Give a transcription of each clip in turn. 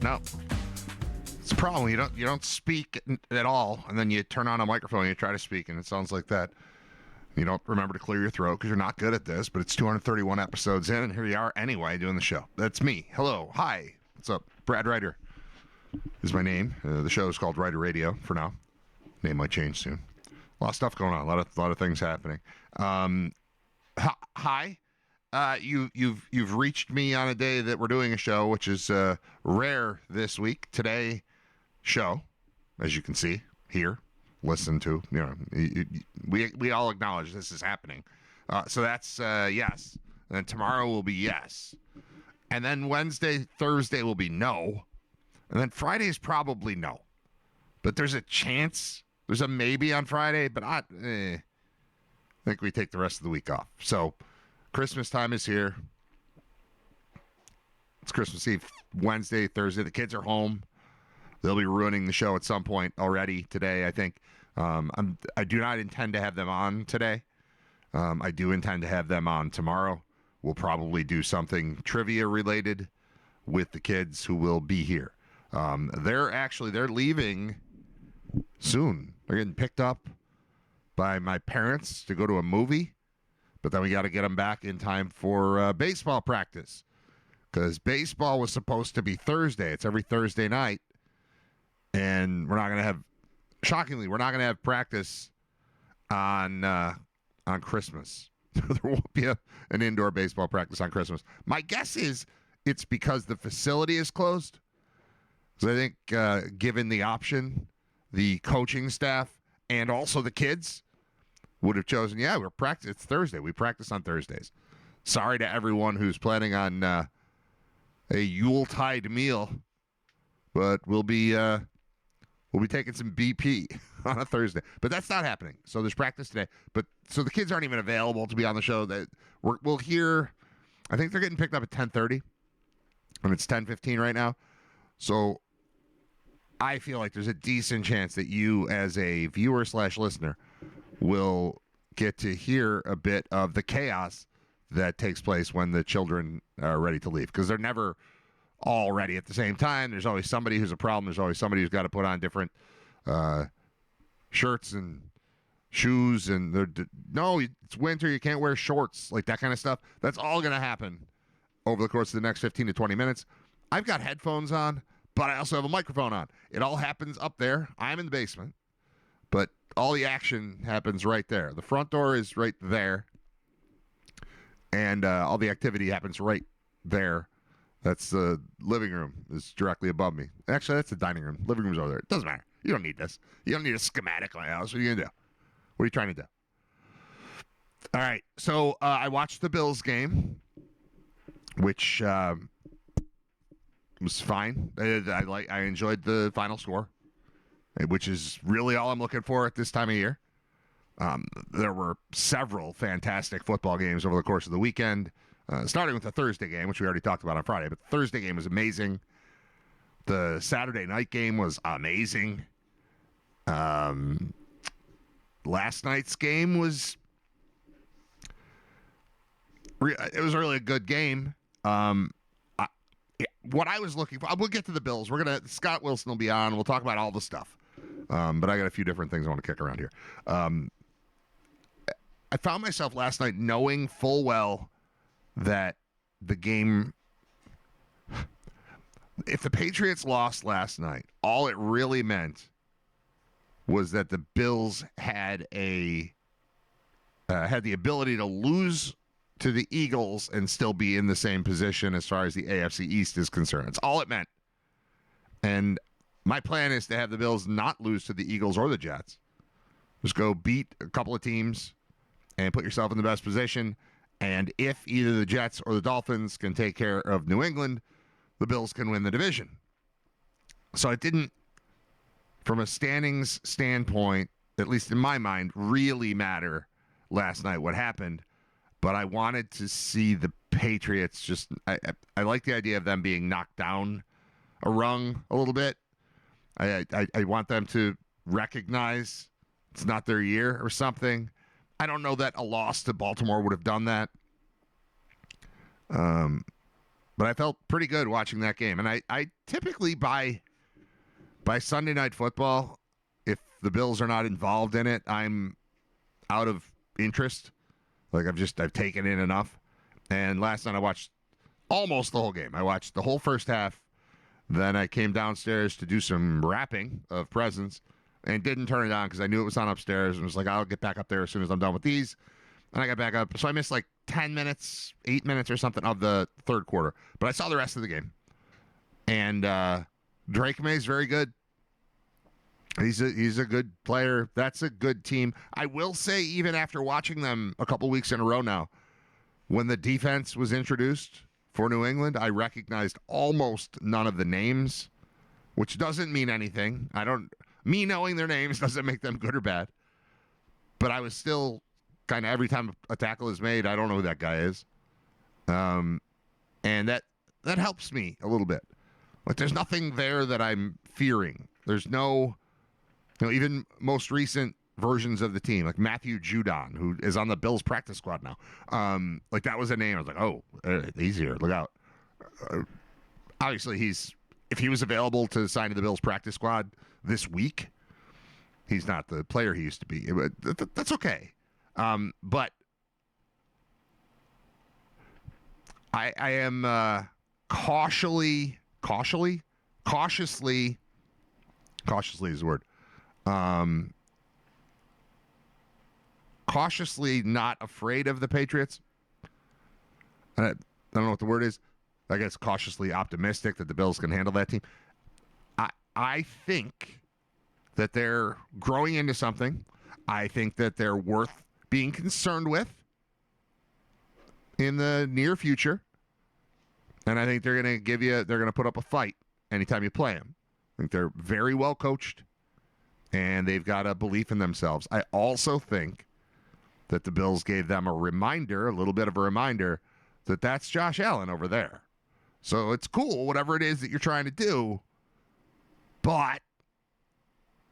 No. It's a problem. You don't speak at all, and then you turn on a microphone and you try to speak, and it sounds like that. You don't remember to clear your throat because you're not good at this, but it's 231 episodes in, and here you are anyway doing the show. That's me. Hello. Hi. What's up? Brad Riter is my name. The show is called Riter Radio for now. Name might change soon. A lot of stuff going on. A lot of things happening. Hi. You've reached me on a day that we're doing a show, which is rare this week. Today show, as you can see here, listen to, we all acknowledge this is happening. So that's yes. And then tomorrow will be yes. And then Wednesday, Thursday will be no. And then Friday is probably no. But there's a chance, there's a maybe on Friday, but I think we take the rest of the week off. So Christmas time is here. It's Christmas Eve, Wednesday, Thursday. The kids are home. They'll be ruining the show at some point already today, I think. I do not intend to have them on today. I do intend to have them on tomorrow. We'll probably do something trivia related with the kids who will be here. They're leaving soon. They're getting picked up by my parents to go to a movie. But then we got to get them back in time for baseball practice. Because baseball was supposed to be Thursday. It's every Thursday night. And we're not going to have, shockingly, we're not going to have practice on Christmas. There won't be an indoor baseball practice on Christmas. My guess is it's because the facility is closed. So I think given the option, the coaching staff and also the kids would have chosen, it's Thursday. We practice on Thursdays. Sorry to everyone who's planning on a Yuletide meal, but we'll be taking some BP on a Thursday. But that's not happening. So there's practice today. But so the kids aren't even available to be on the show. That we'll hear. I think they're getting picked up at 10:30, and it's 10:15 right now. So I feel like there's a decent chance that you, as a viewer/listener, will get to hear a bit of the chaos that takes place when the children are ready to leave, because they're never all ready at the same time. There's always somebody who's a problem. There's always somebody who's got to put on different shirts and shoes, and no, it's winter, you can't wear shorts, like that kind of stuff. That's all going to happen over the course of the next 15 to 20 minutes. I've got headphones on, but I also have a microphone on. It all happens up there. I'm in the basement, but all the action happens right there. The front door is right there, and all the activity happens right there. That's the living room is directly above me. Actually, that's the dining room. Living room's over there. It doesn't matter. You don't need this. You don't need a schematic on my house. What are you going to do? What are you trying to do? All right. So I watched the Bills game, which was fine. I enjoyed the final score, which is really all I'm looking for at this time of year. There were several fantastic football games over the course of the weekend, starting with the Thursday game, which we already talked about on Friday. But the Thursday game was amazing. The Saturday night game was amazing. Last night's game was really a good game. What I was looking for, we'll get to the Bills. Scott Wilson will be on. We'll talk about all the stuff. But I got a few different things I want to kick around here. I found myself last night knowing full well that the game, if the Patriots lost last night, all it really meant was that the Bills had the ability to lose to the Eagles and still be in the same position as far as the AFC East is concerned. That's all it meant. And my plan is to have the Bills not lose to the Eagles or the Jets. Just go beat a couple of teams and put yourself in the best position. And if either the Jets or the Dolphins can take care of New England, the Bills can win the division. So it didn't, from a standings standpoint, at least in my mind, really matter last night what happened. But I wanted to see the Patriots just, I like the idea of them being knocked down a rung a little bit. I want them to recognize it's not their year or something. I don't know that a loss to Baltimore would have done that. But But I felt pretty good watching that game. And I typically, by Sunday Night Football, if the Bills are not involved in it, I'm out of interest. Like, I've taken in enough. And last night I watched almost the whole game. I watched the whole first half. Then I came downstairs to do some wrapping of presents and didn't turn it on because I knew it was on upstairs and was like, I'll get back up there as soon as I'm done with these. And I got back up. So I missed like 10 minutes, 8 minutes or something of the third quarter. But I saw the rest of the game. And Drake May's very good. He's a good player. That's a good team. I will say, even after watching them a couple weeks in a row now, when the defense was introduced for New England, I recognized almost none of the names, which doesn't mean anything. Me knowing their names doesn't make them good or bad. But I was still kind of, every time a tackle is made, I don't know who that guy is. And that helps me a little bit. Like, there's nothing there that I'm fearing. There's no, even most recent versions of the team, like Matthew Judon, who is on the Bills practice squad now. Like, that was a name. I was like, oh, he's here. Look out. Obviously, if he was available to sign to the Bills practice squad this week, he's not the player he used to be. That's okay. But I am cautiously is the word. Cautiously not afraid of the Patriots. I don't know what the word is. I guess cautiously optimistic that the Bills can handle that team. I think that they're growing into something. I think that they're worth being concerned with in the near future. And I think they're going to put up a fight anytime you play them. I think they're very well coached, and they've got a belief in themselves. I also think that the Bills gave them a little bit of a reminder, that that's Josh Allen over there. So it's cool, whatever it is that you're trying to do, but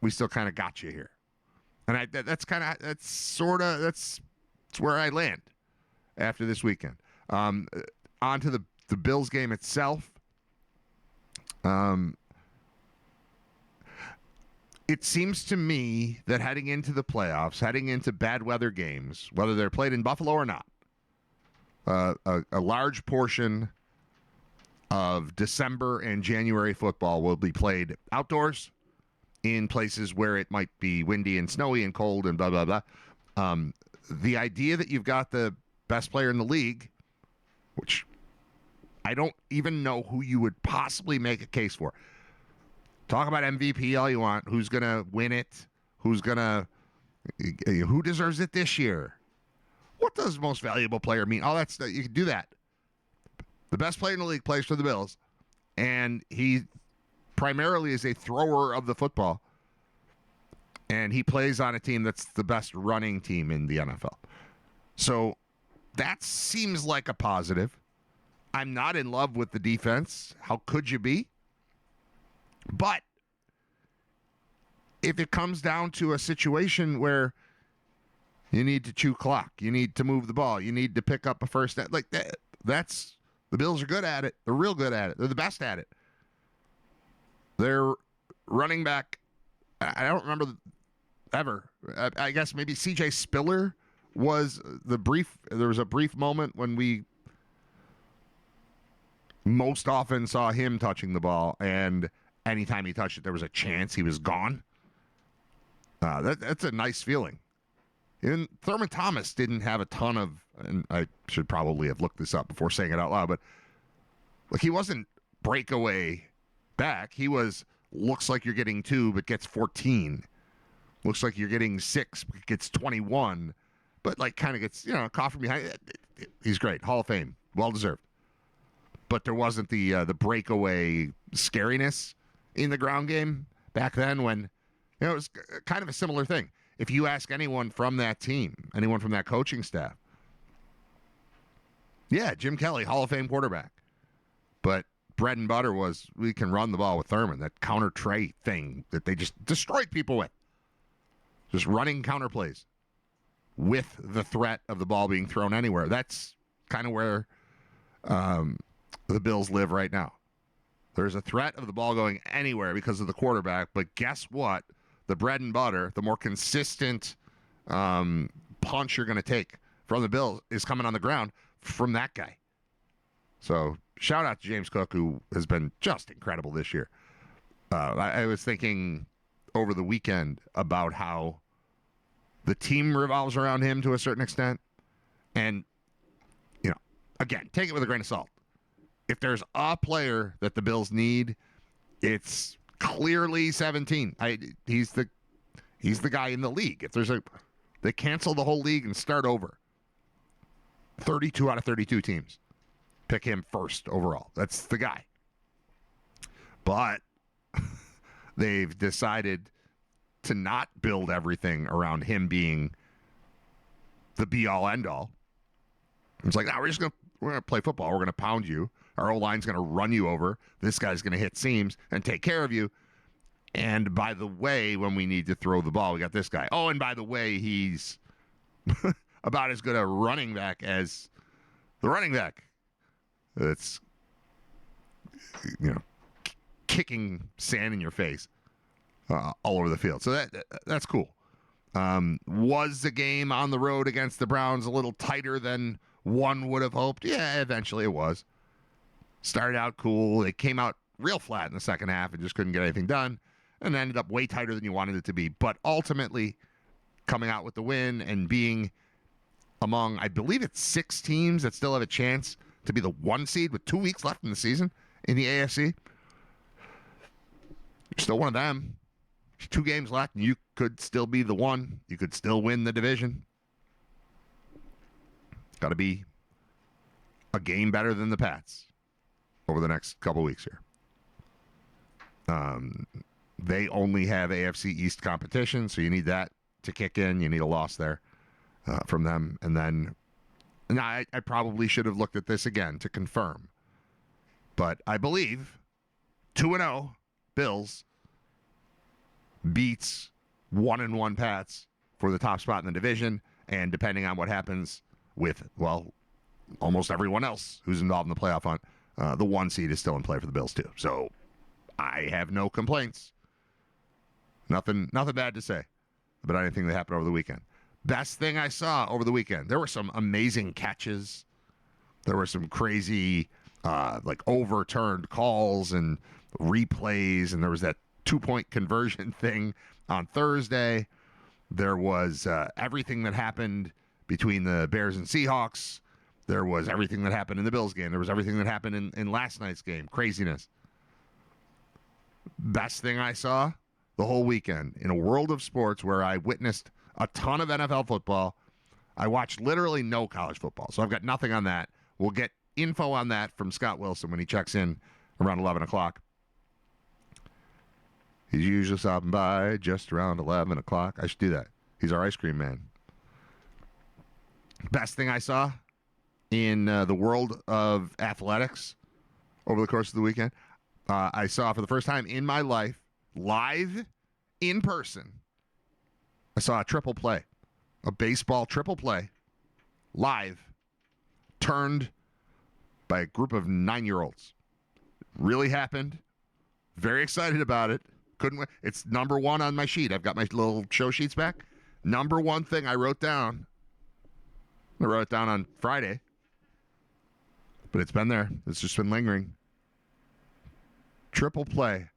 we still kind of got you here. And that's where I land after this weekend. On to the Bills game itself. It seems to me that heading into the playoffs, heading into bad weather games, whether they're played in Buffalo or not, a large portion of December and January football will be played outdoors in places where it might be windy and snowy and cold and blah, blah, blah. The idea that you've got the best player in the league, which I don't even know who you would possibly make a case for. Talk about MVP all you want. Who's going to win it? Who deserves it this year? What does most valuable player mean? All that stuff. You can do that. The best player in the league plays for the Bills, and he primarily is a thrower of the football, and he plays on a team that's the best running team in the NFL. So that seems like a positive. I'm not in love with the defense. How could you be? But if it comes down to a situation where you need to chew clock, you need to move the ball, you need to pick up a first down, like that's the Bills are good at it. They're real good at it. They're the best at it. Their running back, I don't remember ever. I guess maybe C.J. Spiller was there was a brief moment when we most often saw him touching the ball, and anytime he touched it, there was a chance he was gone. That's a nice feeling. And Thurman Thomas didn't have a ton of, and I should probably have looked this up before saying it out loud, but like, he wasn't breakaway back. He looks like you're getting 2, but gets 14. Looks like you're getting 6, but gets 21. But like, kind of gets, caught from behind. He's great. Hall of Fame. Well deserved. But there wasn't the breakaway scariness in the ground game back then, when it was kind of a similar thing. If you ask anyone from that team, anyone from that coaching staff, yeah, Jim Kelly, Hall of Fame quarterback. But bread and butter was, we can run the ball with Thurman, that counter tray thing that they just destroyed people with. Just running counter plays with the threat of the ball being thrown anywhere. That's kind of where the Bills live right now. There's a threat of the ball going anywhere because of the quarterback, but guess what? The bread and butter, the more consistent punch you're going to take from the Bills is coming on the ground from that guy. So shout out to James Cook, who has been just incredible this year. I was thinking over the weekend about how the team revolves around him to a certain extent. And, again, take it with a grain of salt. If there's a player that the Bills need, it's clearly 17. He's the guy in the league. If they cancel the whole league and start over. 32 out of 32 teams pick him first overall. That's the guy. But they've decided to not build everything around him being the be-all, end-all. It's like, we're going to play football. We're going to pound you. Our O-line's going to run you over. This guy's going to hit seams and take care of you. And by the way, when we need to throw the ball, we got this guy. Oh, and by the way, he's about as good a running back as the running back. That's, kicking sand in your face all over the field. So that's cool. Was the game on the road against the Browns a little tighter than one would have hoped? Yeah, eventually it was. Started out cool. They came out real flat in the second half and just couldn't get anything done, and ended up way tighter than you wanted it to be. But ultimately, coming out with the win and being among, I believe it's 6 teams that still have a chance to be the 1 seed with 2 weeks left in the season in the AFC. You're still one of them. 2 games left, and you could still be the 1. You could still win the division. Got to be a game better than the Pats over the next couple weeks here. They only have AFC East competition, so you need that to kick in. You need a loss there from them. And then, I probably should have looked at this again to confirm. But I believe 2-0 Bills beats 1-1 Pats for the top spot in the division. And depending on what happens with, almost everyone else who's involved in the playoff hunt, the 1 seed is still in play for the Bills too. So I have no complaints. Nothing bad to say about anything that happened over the weekend. Best thing I saw over the weekend, there were some amazing catches. There were some crazy overturned calls and replays, and there was that 2-point conversion thing on Thursday. There was everything that happened between the Bears and Seahawks. There was everything that happened in the Bills game. There was everything that happened in last night's game. Craziness. Best thing I saw the whole weekend in a world of sports where I witnessed a ton of NFL football. I watched literally no college football, so I've got nothing on that. We'll get info on that from Scott Wilson when he checks in around 11 o'clock. He's usually stopping by just around 11 o'clock. I should do that. He's our ice cream man. Best thing I saw in the world of athletics over the course of the weekend, I saw for the first time in my life, live in person, I saw a triple play, a baseball triple play, live, turned by a group of 9-year-olds. Really happened. Very excited about it. Couldn't wait. It's number 1 on my sheet. I've got my little show sheets back. Number 1 thing I wrote down. I wrote it down on Friday. But it's been there. It's just been lingering. Triple play.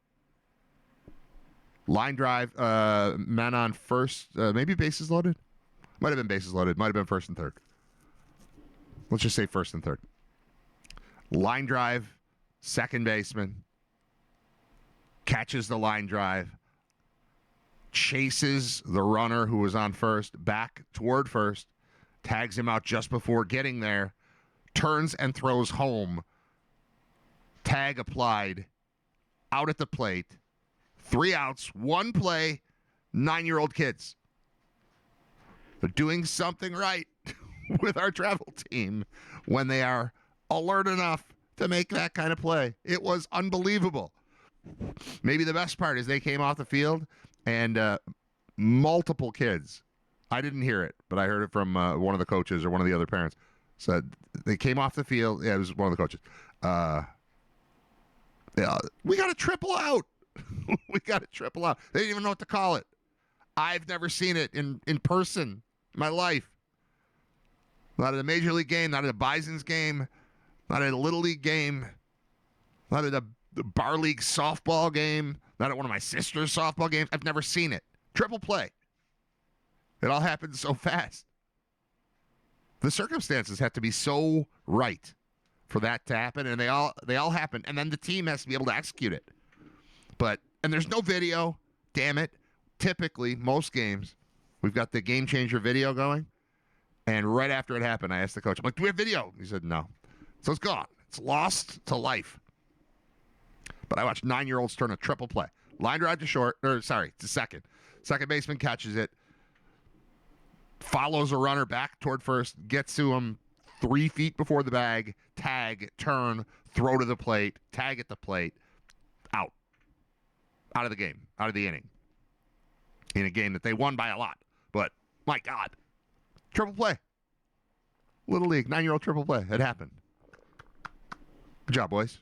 Line drive. Man on first. Maybe bases loaded. Might have been bases loaded. Might have been first and third. Let's just say first and third. Line drive. Second baseman. Catches the line drive. Chases the runner who was on first back toward first. Tags him out just before getting there. Turns and throws home. Tag applied. Out at the plate. 3 outs. 1 play. 9-year-old kids. They're doing something right with our travel team when they are alert enough to make that kind of play. It was unbelievable. Maybe the best part is they came off the field and multiple kids, I didn't hear it, but I heard it from one of the coaches or one of the other parents, said they came off the field. Yeah, it was one of the coaches. Yeah, we got a triple out. We got a triple out. They didn't even know what to call it. I've never seen it in person in my life. Not at a Major League game, not at a Bison's game, not at a Little League game, not at a Bar League softball game, not at one of my sister's softball games. I've never seen it. Triple play. It all happens so fast. The circumstances have to be so right for that to happen, and they all happen, and then the team has to be able to execute it. And there's no video. Damn it. Typically, most games, we've got the game changer video going, and right after it happened, I asked the coach, I'm like, do we have video? He said no. So it's gone. It's lost to life. But I watched 9-year-olds turn a triple play. Line drive to short, to second. Second baseman catches it, follows a runner back toward first, gets to him 3 feet before the bag, tag, turn, throw to the plate, tag at the plate, out. Out of the game, out of the inning. In a game that they won by a lot. But, my God, triple play. Little League, 9-year-old triple play. It happened. Good job, boys.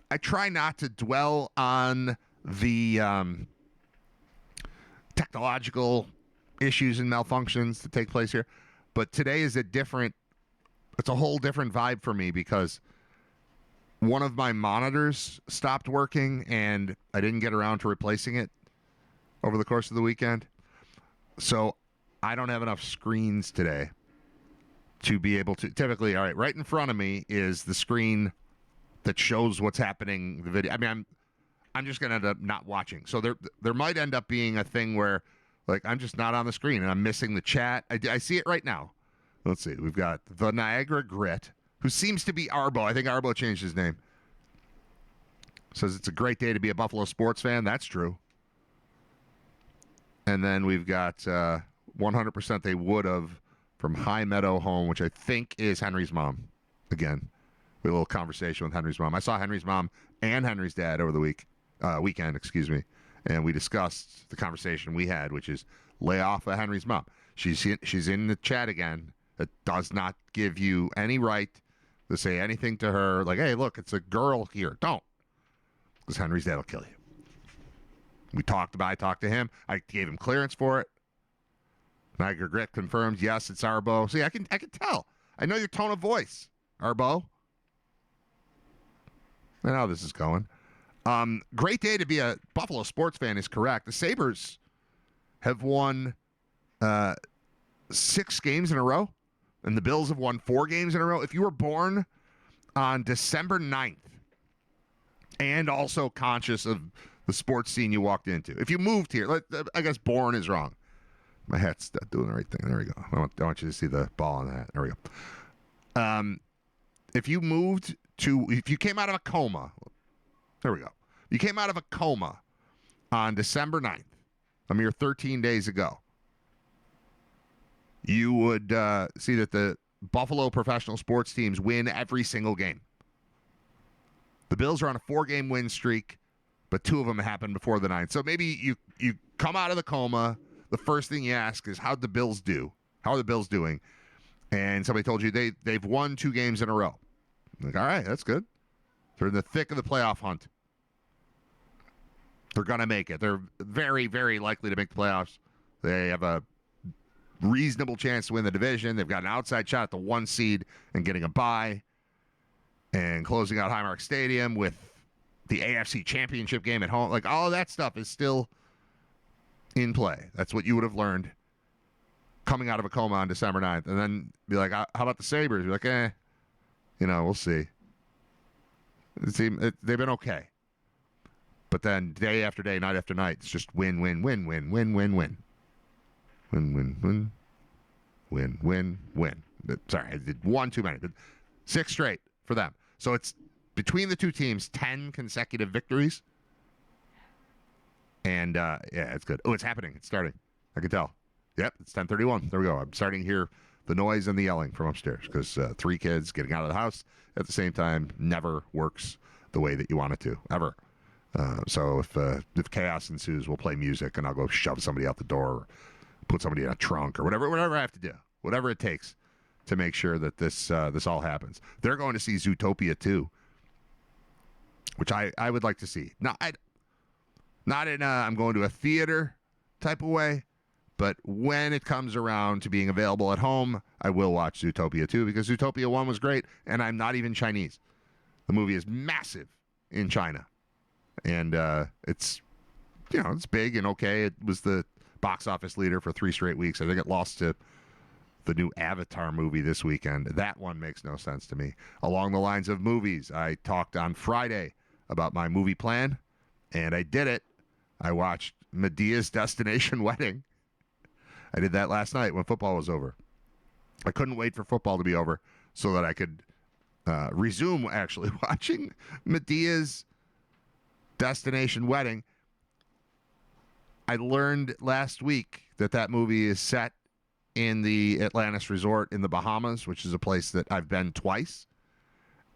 I try not to dwell on the technological issues and malfunctions that take place here, but today is it's a whole different vibe for me because one of my monitors stopped working and I didn't get around to replacing it over the course of the weekend. So I don't have enough screens today to be able to typically, all right in front of me is the screen that shows what's happening, the video. I mean, I'm just going to end up not watching. So there might end up being a thing where, like, I'm just not on the screen and I'm missing the chat. I see it right now. Let's see. We've got the Niagara Grit, who seems to be Arbo. I think Arbo changed his name. Says it's a great day to be a Buffalo sports fan. That's true. And then we've got 100% they would have from High Meadow Home, which I think is Henry's mom. Again, we had a little conversation with Henry's mom. I saw Henry's mom and Henry's dad over the weekend, and we discussed the conversation we had, which is lay off of Henry's mom. She's in the chat again. It does not give you any right to say anything to her like, hey, look, it's a girl here. Don't. Because Henry's dad will kill you. I talked to him. I gave him clearance for it. Niagara Grit confirms, yes, it's Arbo. See, I can tell. I know your tone of voice, Arbo. I know how this is going. Great day to be a Buffalo sports fan is correct. The Sabres have won 6 games in a row, and the Bills have won 4 games in a row. If you were born on December 9th and also conscious of the sports scene you walked into, if you moved here, I guess born is wrong. My hat's not doing the right thing. There we go. I want you to see the ball on the hat. There we go. If you came out of a coma, there we go. You came out of a coma on December 9th, a mere 13 days ago, you would see that the Buffalo professional sports teams win every single game. The Bills are on a 4-game win streak, but 2 of them happened before the 9th. So maybe you come out of the coma. The first thing you ask is, how'd the Bills do? How are the Bills doing? And somebody told you they've won 2 games in a row. Like, all right, that's good. They're in the thick of the playoff hunt. They're going to make it. They're very, very likely to make the playoffs. They have a reasonable chance to win the division. They've got an outside shot at the 1 seed and getting a bye and closing out Highmark Stadium with the AFC Championship game at home. Like, all of that stuff is still in play. That's what you would have learned coming out of a coma on December 9th. And then be like, how about the Sabres? You're like, we'll see. They've been okay. But then day after day, night after night, it's just win, win, win, win, win, win, win. Win, win, win. Win, win, win. Sorry, I did 1 too many. But 6 straight for them. So it's between the 2 teams, 10 consecutive victories. And, it's good. Oh, it's happening. It's starting. I can tell. Yep, it's 10:31. There we go. I'm starting to hear the noise and the yelling from upstairs because 3 kids getting out of the house at the same time never works the way that you want it to, ever. So if chaos ensues, we'll play music and I'll go shove somebody out the door or put somebody in a trunk or whatever I have to do, whatever it takes to make sure that this all happens. They're going to see Zootopia 2, which I would like to see. Not in I'm going to a theater type of way, but when it comes around to being available at home, I will watch Zootopia 2 because Zootopia 1 was great, and I'm not even Chinese. The movie is massive in China, and it's big and okay. It was the box office leader for 3 straight weeks. I think it lost to the new Avatar movie this weekend. That one makes no sense to me. Along the lines of movies, I talked on Friday about my movie plan, and I did it. I watched Medea's Destination Wedding. I did that last night when football was over. I couldn't wait for football to be over so that I could resume actually watching Medea's Destination Wedding. I learned last week that movie is set in the Atlantis Resort in the Bahamas, which is a place that I've been twice.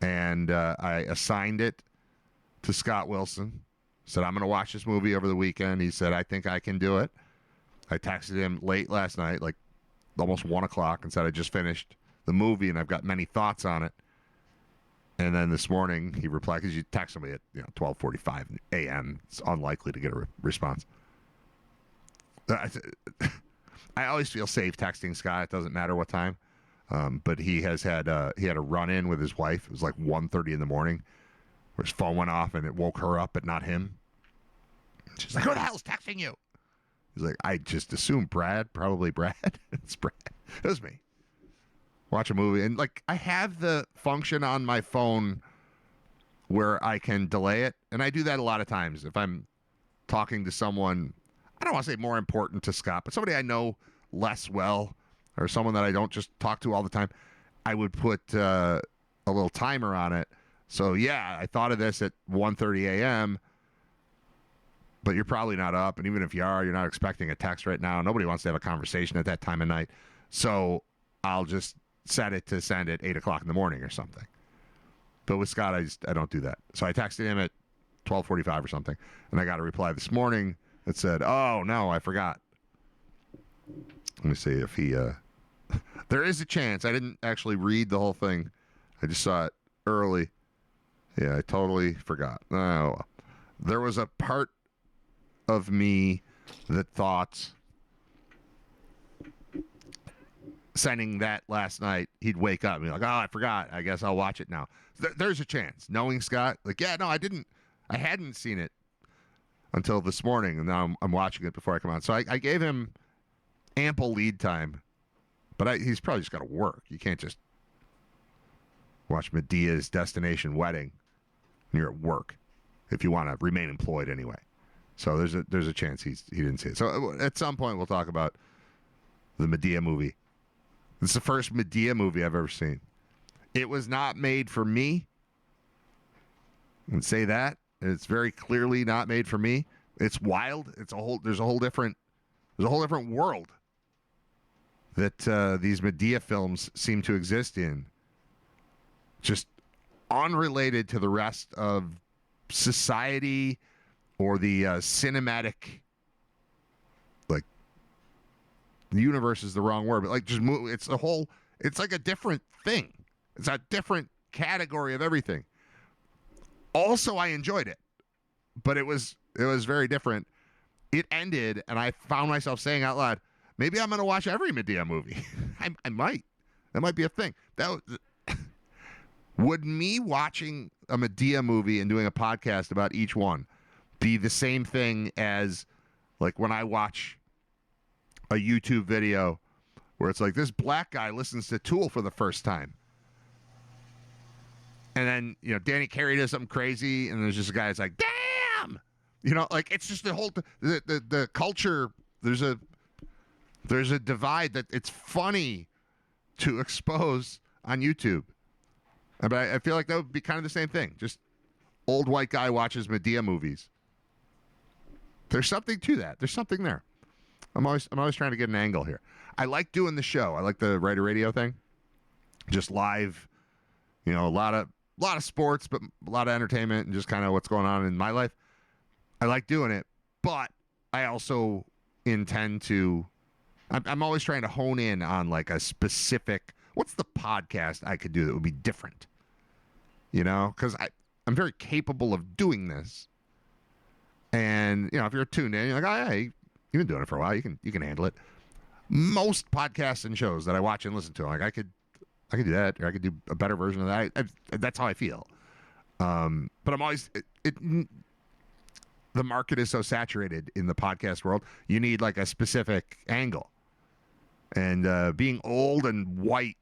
And I assigned it to Scott Wilson. Said, I'm going to watch this movie over the weekend. He said, I think I can do it. I texted him late last night, like almost 1 o'clock, and said, I just finished the movie and I've got many thoughts on it. And then this morning he replied, because you text somebody at 12:45 a.m. It's unlikely to get a response. I always feel safe texting Scott. It doesn't matter what time. But he had a run-in with his wife. It was like 1:30 in the morning where his phone went off and it woke her up, but not him. She's like, who the hell's texting you? He's like, I just assumed Brad, probably Brad. It's Brad. It was me. Watch a movie. And like, I have the function on my phone where I can delay it. And I do that a lot of times. If I'm talking to someone, I don't want to say more important to Scott, but somebody I know less well, or someone that I don't just talk to all the time, I would put a little timer on it. So yeah, I thought of this at 1:30 a.m., but you're probably not up. And even if you are, you're not expecting a text right now. Nobody wants to have a conversation at that time of night. So I'll just set it to send at 8 o'clock in the morning or something. But with Scott, I don't do that. So I texted him at 12:45 or something, and I got a reply this morning that said, oh, no, I forgot. Let me see if he... there is a chance. I didn't actually read the whole thing. I just saw it early. Yeah, I totally forgot. Oh, there was a part of me that thought sending that last night, he'd wake up and be like, oh, I forgot. I guess I'll watch it now. There's a chance. Knowing Scott, like, yeah, no, I hadn't seen it until this morning, and now I'm watching it before I come on. So I gave him ample lead time, but he's probably just got to work. You can't just watch Medea's Destination Wedding when you're at work if you want to remain employed anyway. So there's a chance he didn't see it. So at some point we'll talk about the Medea movie. It's the first Medea movie I've ever seen. It was not made for me. I can say that. It's very clearly not made for me. It's wild. There's a whole different world that these Medea films seem to exist in. Just unrelated to the rest of society or the cinematic, like, the universe is the wrong word, but like it's like a different thing. It's a different category of everything. Also, I enjoyed it, but it was very different. It ended, and I found myself saying out loud, maybe I'm going to watch every Medea movie. I might. That might be a thing. Would me watching a Medea movie and doing a podcast about each one be the same thing as, like, when I watch a YouTube video where it's like, this black guy listens to Tool for the first time? And then, Danny Carey does something crazy, and there's just a guy that's like, damn! Like, it's just the whole, the culture, there's a divide that it's funny to expose on YouTube. But I feel like that would be kind of the same thing. Just old white guy watches Medea movies. There's something to that. There's something there. I'm always trying to get an angle here. I like doing the show. I like the Riter Radio thing. Just live, a lot of sports, but a lot of entertainment and just kind of what's going on in my life. I like doing it, but I also intend to I'm always trying to hone in on like a specific, what's the podcast I could do that would be different? You know, because I'm very capable of doing this. And, you know, if you're tuned in, you're like, oh, yeah, you've been doing it for a while. You can handle it. Most podcasts and shows that I watch and listen to, like, I could do that, or I could do a better version of that. That's how I feel. But I'm always, the market is so saturated in the podcast world, you need like a specific angle. And being old and white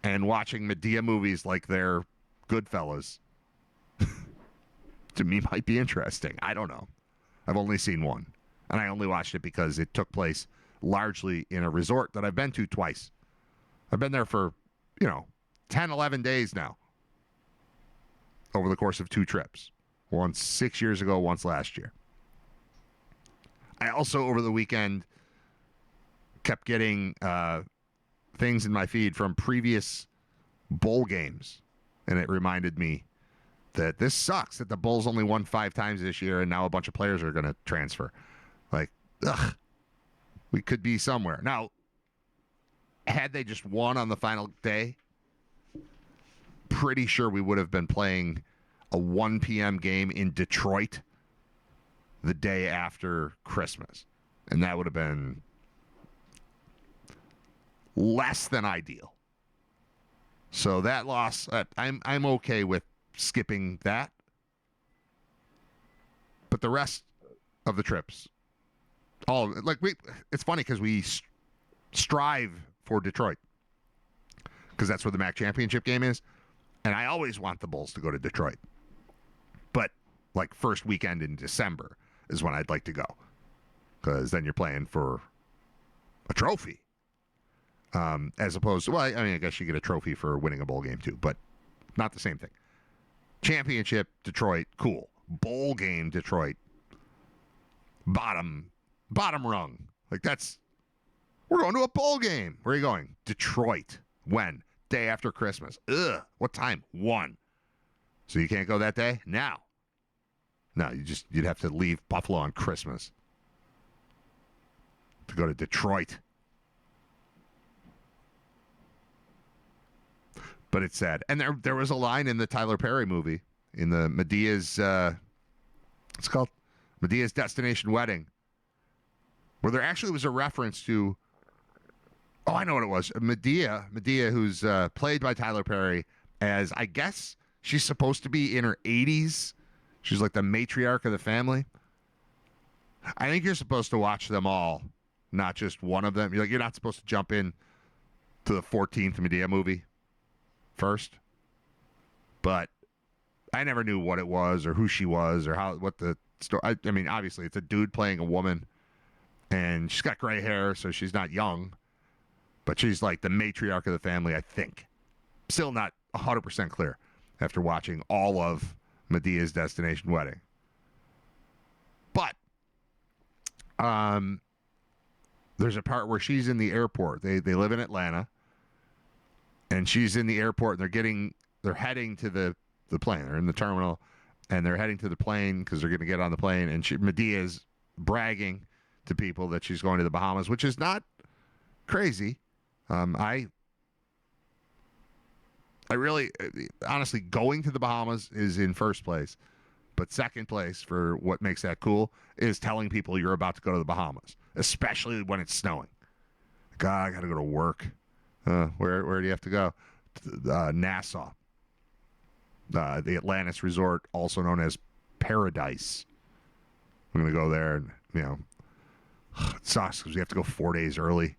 and watching Medea movies like they're Goodfellas, to me, might be interesting. I don't know. I've only seen one. And I only watched it because it took place largely in a resort that I've been to twice. I've been there for, 10, 11 days now. Over the course of 2 trips. Once 6 years ago, once last year. I also, over the weekend, kept getting things in my feed from previous bowl games. And it reminded me that this sucks that the Bulls only won 5 times this year and now a bunch of players are going to transfer. Like, ugh, we could be somewhere. Now, had they just won on the final day, pretty sure we would have been playing a 1 p.m. game in Detroit the day after Christmas. And that would have been less than ideal. So that loss, I'm okay with skipping that. But the rest of the trips, it's funny because we strive for Detroit because that's where the MAC championship game is. And I always want the Bulls to go to Detroit. But like first weekend in December is when I'd like to go because then you're playing for a trophy. As opposed to, well, I mean, I guess you get a trophy for winning a bowl game too, but not the same thing. Championship, Detroit, cool. Bowl game, Detroit, bottom rung. Like we're going to a bowl game. Where are you going? Detroit. When? Day after Christmas. Ugh. What time? 1. So you can't go that day? Now. No, you'd have to leave Buffalo on Christmas to go to Detroit. But it's sad. And there was a line in the Tyler Perry movie, in the Medea's, it's called Medea's Destination Wedding, where there actually was a reference to, oh, I know what it was. Medea, who's played by Tyler Perry as, I guess she's supposed to be in her 80s. She's like the matriarch of the family. I think you're supposed to watch them all, not just one of them. You're not supposed to jump in to the 14th Medea movie first. But I never knew what it was or who she was or what the story. I mean, obviously, it's a dude playing a woman, and she's got gray hair, so she's not young. But she's like the matriarch of the family, I think. Still not 100% clear after watching all of Medea's Destination Wedding. But there's a part where she's in the airport. They live in Atlanta, and she's in the airport, and they're heading to the plane. They're in the terminal, and they're heading to the plane because they're going to get on the plane. And Medea's bragging to people that she's going to the Bahamas, which is not crazy. I really, honestly, going to the Bahamas is in first place. But second place for what makes that cool is telling people you're about to go to the Bahamas, especially when it's snowing. God, I got to go to work. Where do you have to go? Nassau. The Atlantis Resort, also known as Paradise. I'm going to go there, and, it sucks because we have to go 4 days early.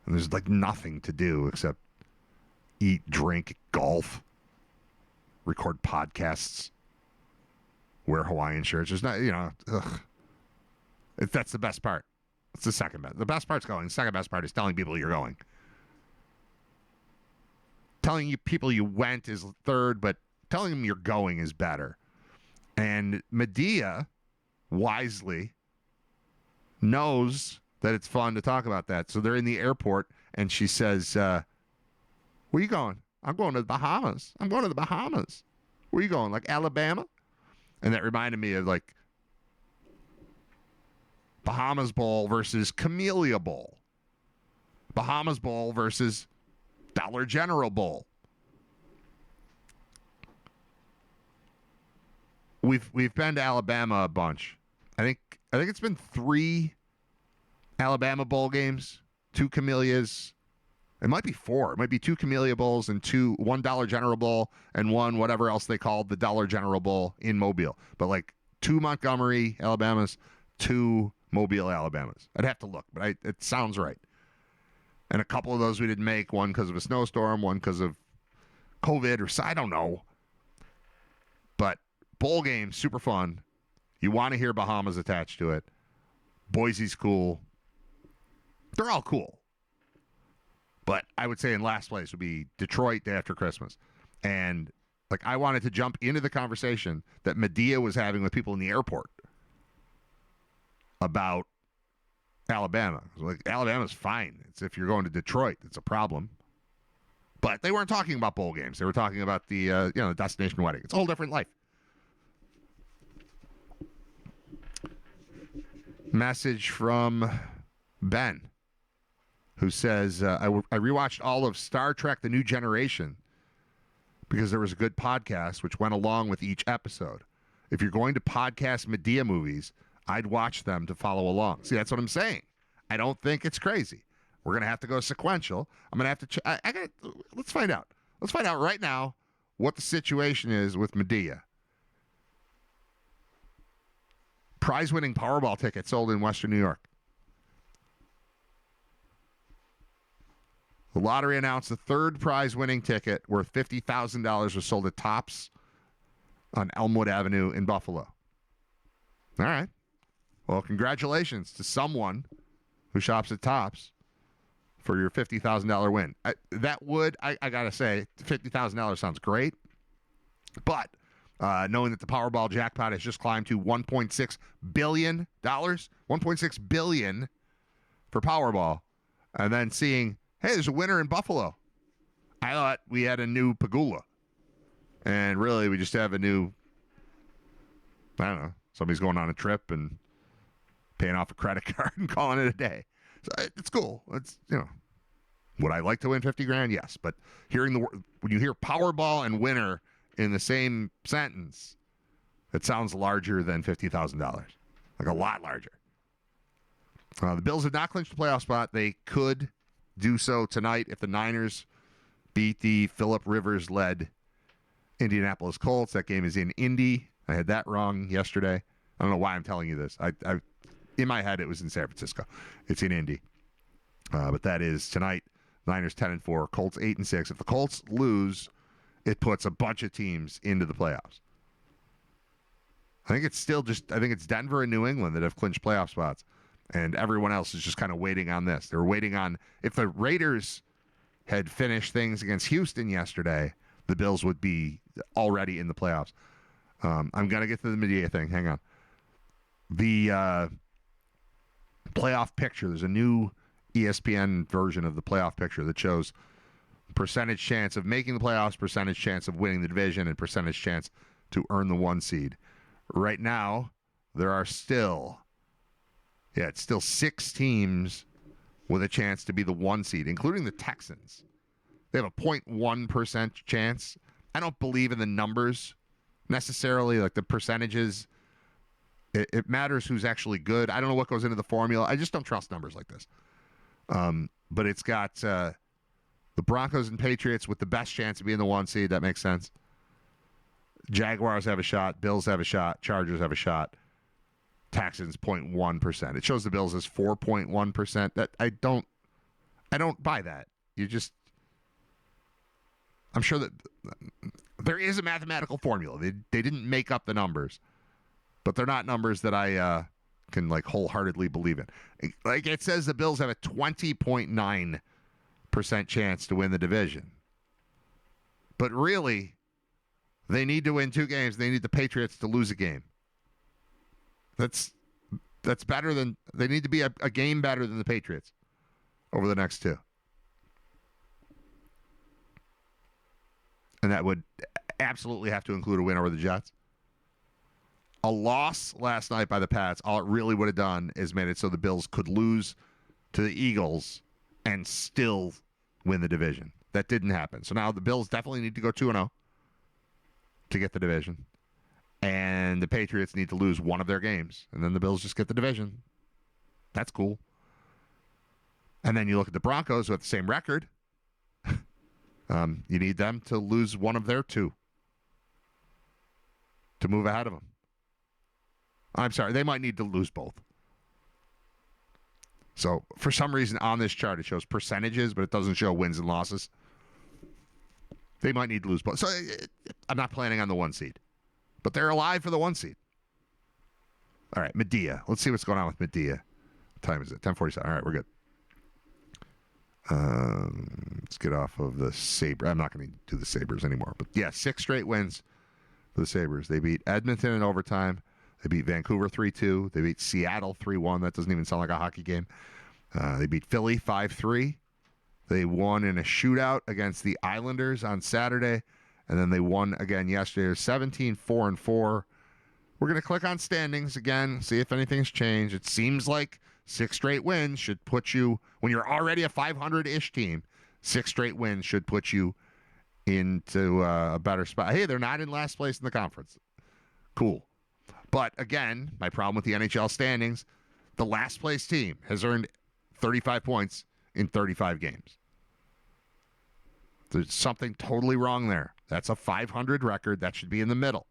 And there's, like, nothing to do except eat, drink, golf, record podcasts, wear Hawaiian shirts. There's not, that's the best part. It's the second best. The best part's going. The second best part is telling people you're going. Telling you people you went is third, but telling them you're going is better. And Medea, wisely, knows that it's fun to talk about that. So they're in the airport, and she says, where are you going? I'm going to the Bahamas. I'm going to the Bahamas. Where are you going? Like Alabama? And that reminded me of, like, Bahamas Bowl versus Camellia Bowl. Bahamas Bowl versus Dollar General Bowl. We've been to Alabama a bunch. I think it's been 3 Alabama bowl games, 2 Camellias. It might be 4. It might be 2 Camellia Bowls and 1 Dollar General Bowl and 1 whatever else they called the Dollar General Bowl in Mobile. But like 2 Montgomery Alabamas, 2 Mobile Alabamas. I'd have to look, but it sounds right. And a couple of those we didn't make, one because of a snowstorm, one because of COVID, or I don't know. But bowl game, super fun. You want to hear Bahamas attached to it. Boise's cool. They're all cool. But I would say in last place would be Detroit day after Christmas. And like I wanted to jump into the conversation that Medea was having with people in the airport about Alabama. Like Alabama's fine. It's if you're going to Detroit, it's a problem. But they weren't talking about bowl games. They were talking about the the destination wedding. It's a whole different life. Message from Ben, who says, I rewatched all of Star Trek The New Generation because there was a good podcast which went along with each episode. If you're going to podcast Medea movies, I'd watch them to follow along. See, that's what I'm saying. I don't think it's crazy. We're going to have to go sequential. I'm going to have to let's find out. Let's find out right now what the situation is with Medea. Prize-winning Powerball ticket sold in Western New York. The lottery announced the third prize-winning ticket worth $50,000 was sold at Tops on Elmwood Avenue in Buffalo. All right. Well, congratulations to someone who shops at Tops for your $50,000 win. I got to say, $50,000 sounds great. But knowing that the Powerball jackpot has just climbed to $1.6 billion, $1.6 billion for Powerball, and then seeing, hey, there's a winner in Buffalo. I thought we had a new Pagula. And really, we just have a new, I don't know, somebody's going on a trip and paying off a credit card and calling it a day. So it's cool. It's, would I like to win $50,000? Yes. But when you hear Powerball and winner in the same sentence, it sounds larger than $50,000. Like a lot larger. The Bills have not clinched a playoff spot. They could do so tonight if the Niners beat the Phillip Rivers-led Indianapolis Colts. That game is in Indy. I had that wrong yesterday. I don't know why I'm telling you this. I in my head, it was in San Francisco. It's in Indy. But that is tonight. Niners 10-4, Colts 8-6. If the Colts lose, it puts a bunch of teams into the playoffs. I think it's Denver and New England that have clinched playoff spots. And everyone else is just kind of waiting on this. They're waiting on, if the Raiders had finished things against Houston yesterday, the Bills would be already in the playoffs. I'm going to get to the Medea thing. Hang on. The playoff picture, there's a new ESPN version of the playoff picture that shows percentage chance of making the playoffs, percentage chance of winning the division, and percentage chance to earn the 1 seed. Right now, there are still 6 teams with a chance to be the 1 seed, including the Texans. They have a 0.1% chance. I don't believe in the numbers necessarily, like the percentages. It matters who's actually good. I don't know what goes into the formula. I just don't trust numbers like this. But it's got the Broncos and Patriots with the best chance of being the 1 seed. That makes sense. Jaguars have a shot. Bills have a shot. Chargers have a shot. Texans 0.1%. It shows the Bills as 4.1%. That I don't buy that. I'm sure that there is a mathematical formula. They didn't make up the numbers, but they're not numbers that I can like wholeheartedly believe in. Like it says the Bills have a 20.9% chance to win the division. But really, they need to win 2 games. They need the Patriots to lose a game. That's better than, they need to be a game better than the Patriots over the next 2. And that would absolutely have to include a win over the Jets. A loss last night by the Pats, all it really would have done is made it so the Bills could lose to the Eagles and still win the division. That didn't happen. So now the Bills definitely need to go 2-0 to get the division. And the Patriots need to lose one of their games. And then the Bills just get the division. That's cool. And then you look at the Broncos who have the same record. You need them to lose one of their two to move ahead of them. I'm sorry, they might need to lose both. So for some reason on this chart it shows percentages, but it doesn't show wins and losses. They might need to lose both. So I'm not planning on the 1 seed. But they're alive for the 1 seed. All right, Medea. Let's see what's going on with Medea. What time is it? 10:47. All right, we're good. Let's get off of the Sabre. I'm not going to do the Sabres anymore. But yeah, 6 straight wins for the Sabres. They beat Edmonton in overtime. They beat Vancouver 3-2. They beat Seattle 3-1. That doesn't even sound like a hockey game. They beat Philly 5-3. They won in a shootout against the Islanders on Saturday. And then they won again yesterday, 17-4-4. We're going to click on standings again, see if anything's changed. It seems like 6 straight wins should put you, when you're already a 500-ish team, 6 straight wins should put you into a better spot. Hey, they're not in last place in the conference. Cool. But again, my problem with the NHL standings, the last place team has earned 35 points in 35 games. There's something totally wrong there. That's a 500 record. That should be in the middle.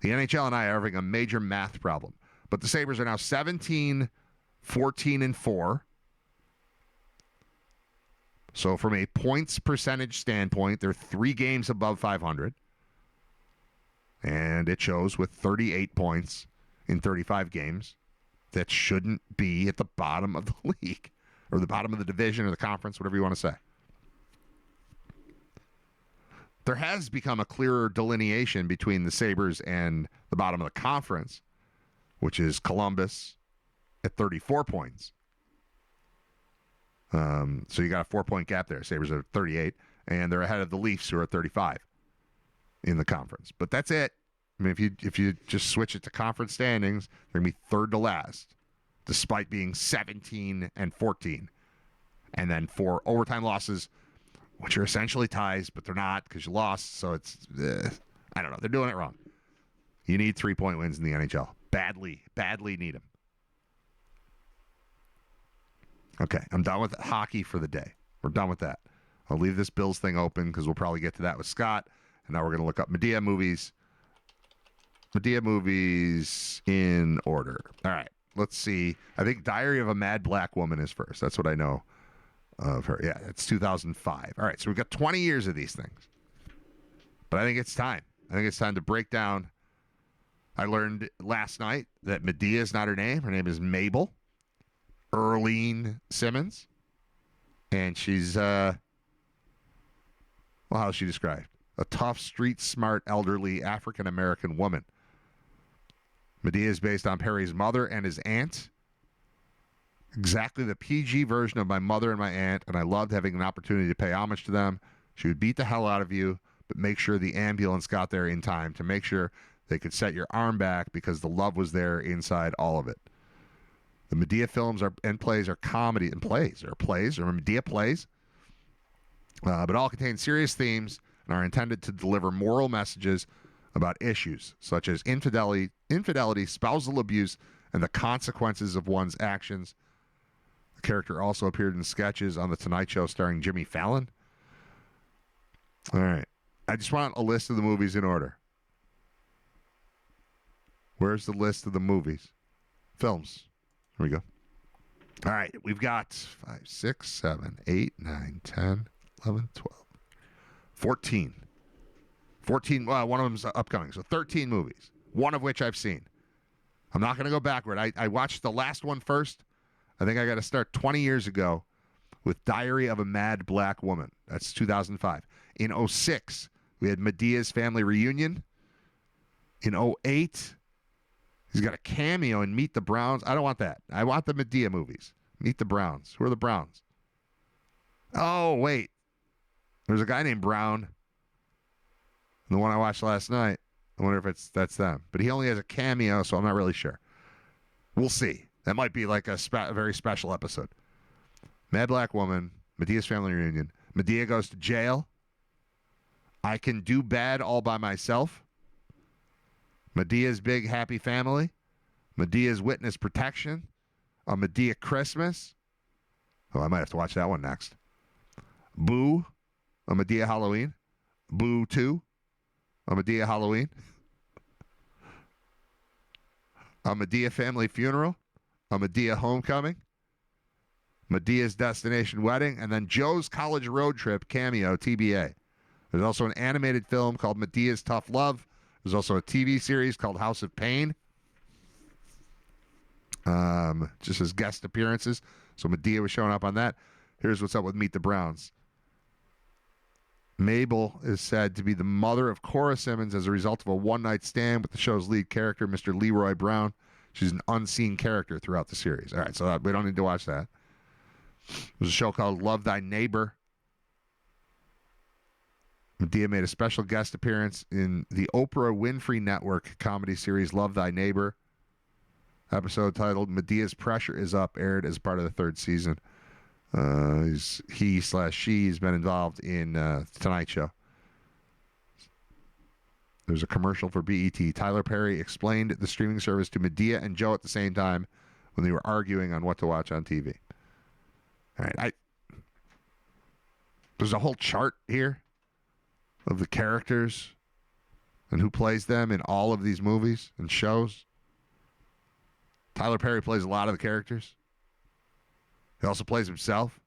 The NHL and I are having a major math problem. But the Sabres are now 17-14-4. So from a points percentage standpoint, they're 3 games above 500. And it shows with 38 points in 35 games. That shouldn't be at the bottom of the league. Or the bottom of the division or the conference, whatever you want to say. There has become a clearer delineation between the Sabres and the bottom of the conference, which is Columbus at 34 points. So you got a 4-point gap there. Sabres are at 38, and they're ahead of the Leafs, who are at 35 in the conference. But that's it. I mean, if you just switch it to conference standings, they're going to be third to last, despite being 17-14. And then 4 overtime losses, which are essentially ties, but they're not because you lost. So it's, I don't know. They're doing it wrong. You need 3-point wins in the NHL. Badly need them. Okay, I'm done with hockey for the day. We're done with that. I'll leave this Bills thing open because we'll probably get to that with Scott. And now we're going to look up Medea movies. Medea movies in order. All right, let's see. I think Diary of a Mad Black Woman is first. That's what I know of her. Yeah, it's 2005. All right, so we've got 20 years of these things. But I think it's time. I think it's time to break down. I learned last night that Medea is not her name. Her name is Mabel Earlene Simmons. And she's, well, how is she described? A tough, street-smart, elderly African-American woman. Medea is based on Perry's mother and his aunt. Exactly the PG version of my mother and my aunt, and I loved having an opportunity to pay homage to them. She would beat the hell out of you, but make sure the ambulance got there in time to make sure they could set your arm back because the love was there inside all of it. The Medea films and plays are comedy and plays. Or plays, or Medea plays. But all contain serious themes and are intended to deliver moral messages about issues such as infidelity, spousal abuse, and the consequences of one's actions. The character also appeared in sketches on The Tonight Show starring Jimmy Fallon. All right. I just want a list of the movies in order. Where's the list of the movies? Films. Here we go. All right. We've got 5, 6, 7, 8, 9, 10, 11, 12, 14. 14, well, one of them's upcoming. So 13 movies, one of which I've seen. I'm not going to go backward. I watched the last one first. I think I got to start 20 years ago with Diary of a Mad Black Woman. That's 2005. In 2006, we had Medea's Family Reunion. In 2008, he's got a cameo in Meet the Browns. I don't want that. I want the Medea movies. Meet the Browns. Who are the Browns? Oh, wait. There's a guy named Brown. The one I watched last night. I wonder if that's them. But he only has a cameo, so I'm not really sure. We'll see. That might be like a very special episode. Mad Black Woman, Medea's family reunion. Medea goes to jail. I Can Do Bad All By Myself. Medea's Big Happy Family. Medea's Witness Protection. A Medea Christmas. Oh, I might have to watch that one next. Boo. A Medea Halloween. Boo 2. A Medea Halloween. A Medea Family Funeral. A Medea Homecoming. Medea's Destination Wedding. And then Joe's College Road Trip cameo, TBA. There's also an animated film called Medea's Tough Love. There's also a TV series called House of Pain. Just as guest appearances. So Medea was showing up on that. Here's what's up with Meet the Browns. Mabel is said to be the mother of Cora Simmons as a result of a one-night stand with the show's lead character, Mr. Leroy Brown. She's an unseen character throughout the series. All right, so we don't need to watch that. There's a show called Love Thy Neighbor. Medea made a special guest appearance in the Oprah Winfrey Network comedy series Love Thy Neighbor. Episode titled Medea's Pressure Is Up aired as part of the third season. He/she's been involved in Tonight Show. There's a commercial for BET. Tyler Perry explained the streaming service to Medea and Joe at the same time when they were arguing on what to watch on TV. All right, there's a whole chart here of the characters and who plays them in all of these movies and shows. Tyler Perry plays a lot of the characters. He also plays himself.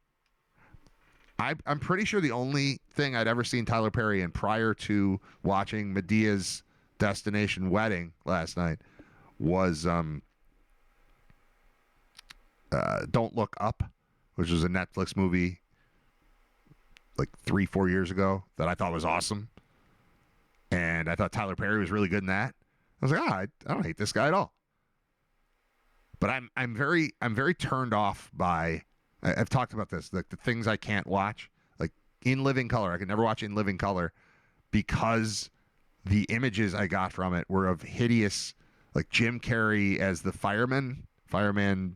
I'm pretty sure the only thing I'd ever seen Tyler Perry in prior to watching Medea's Destination Wedding last night was Don't Look Up, which was a Netflix movie like 3-4 years ago that I thought was awesome. And I thought Tyler Perry was really good in that. I was like, I don't hate this guy at all. But I'm very turned off by, I've talked about this, like the things I can't watch, like In Living Color. I could never watch In Living Color because the images I got from it were of hideous, like Jim Carrey as the fireman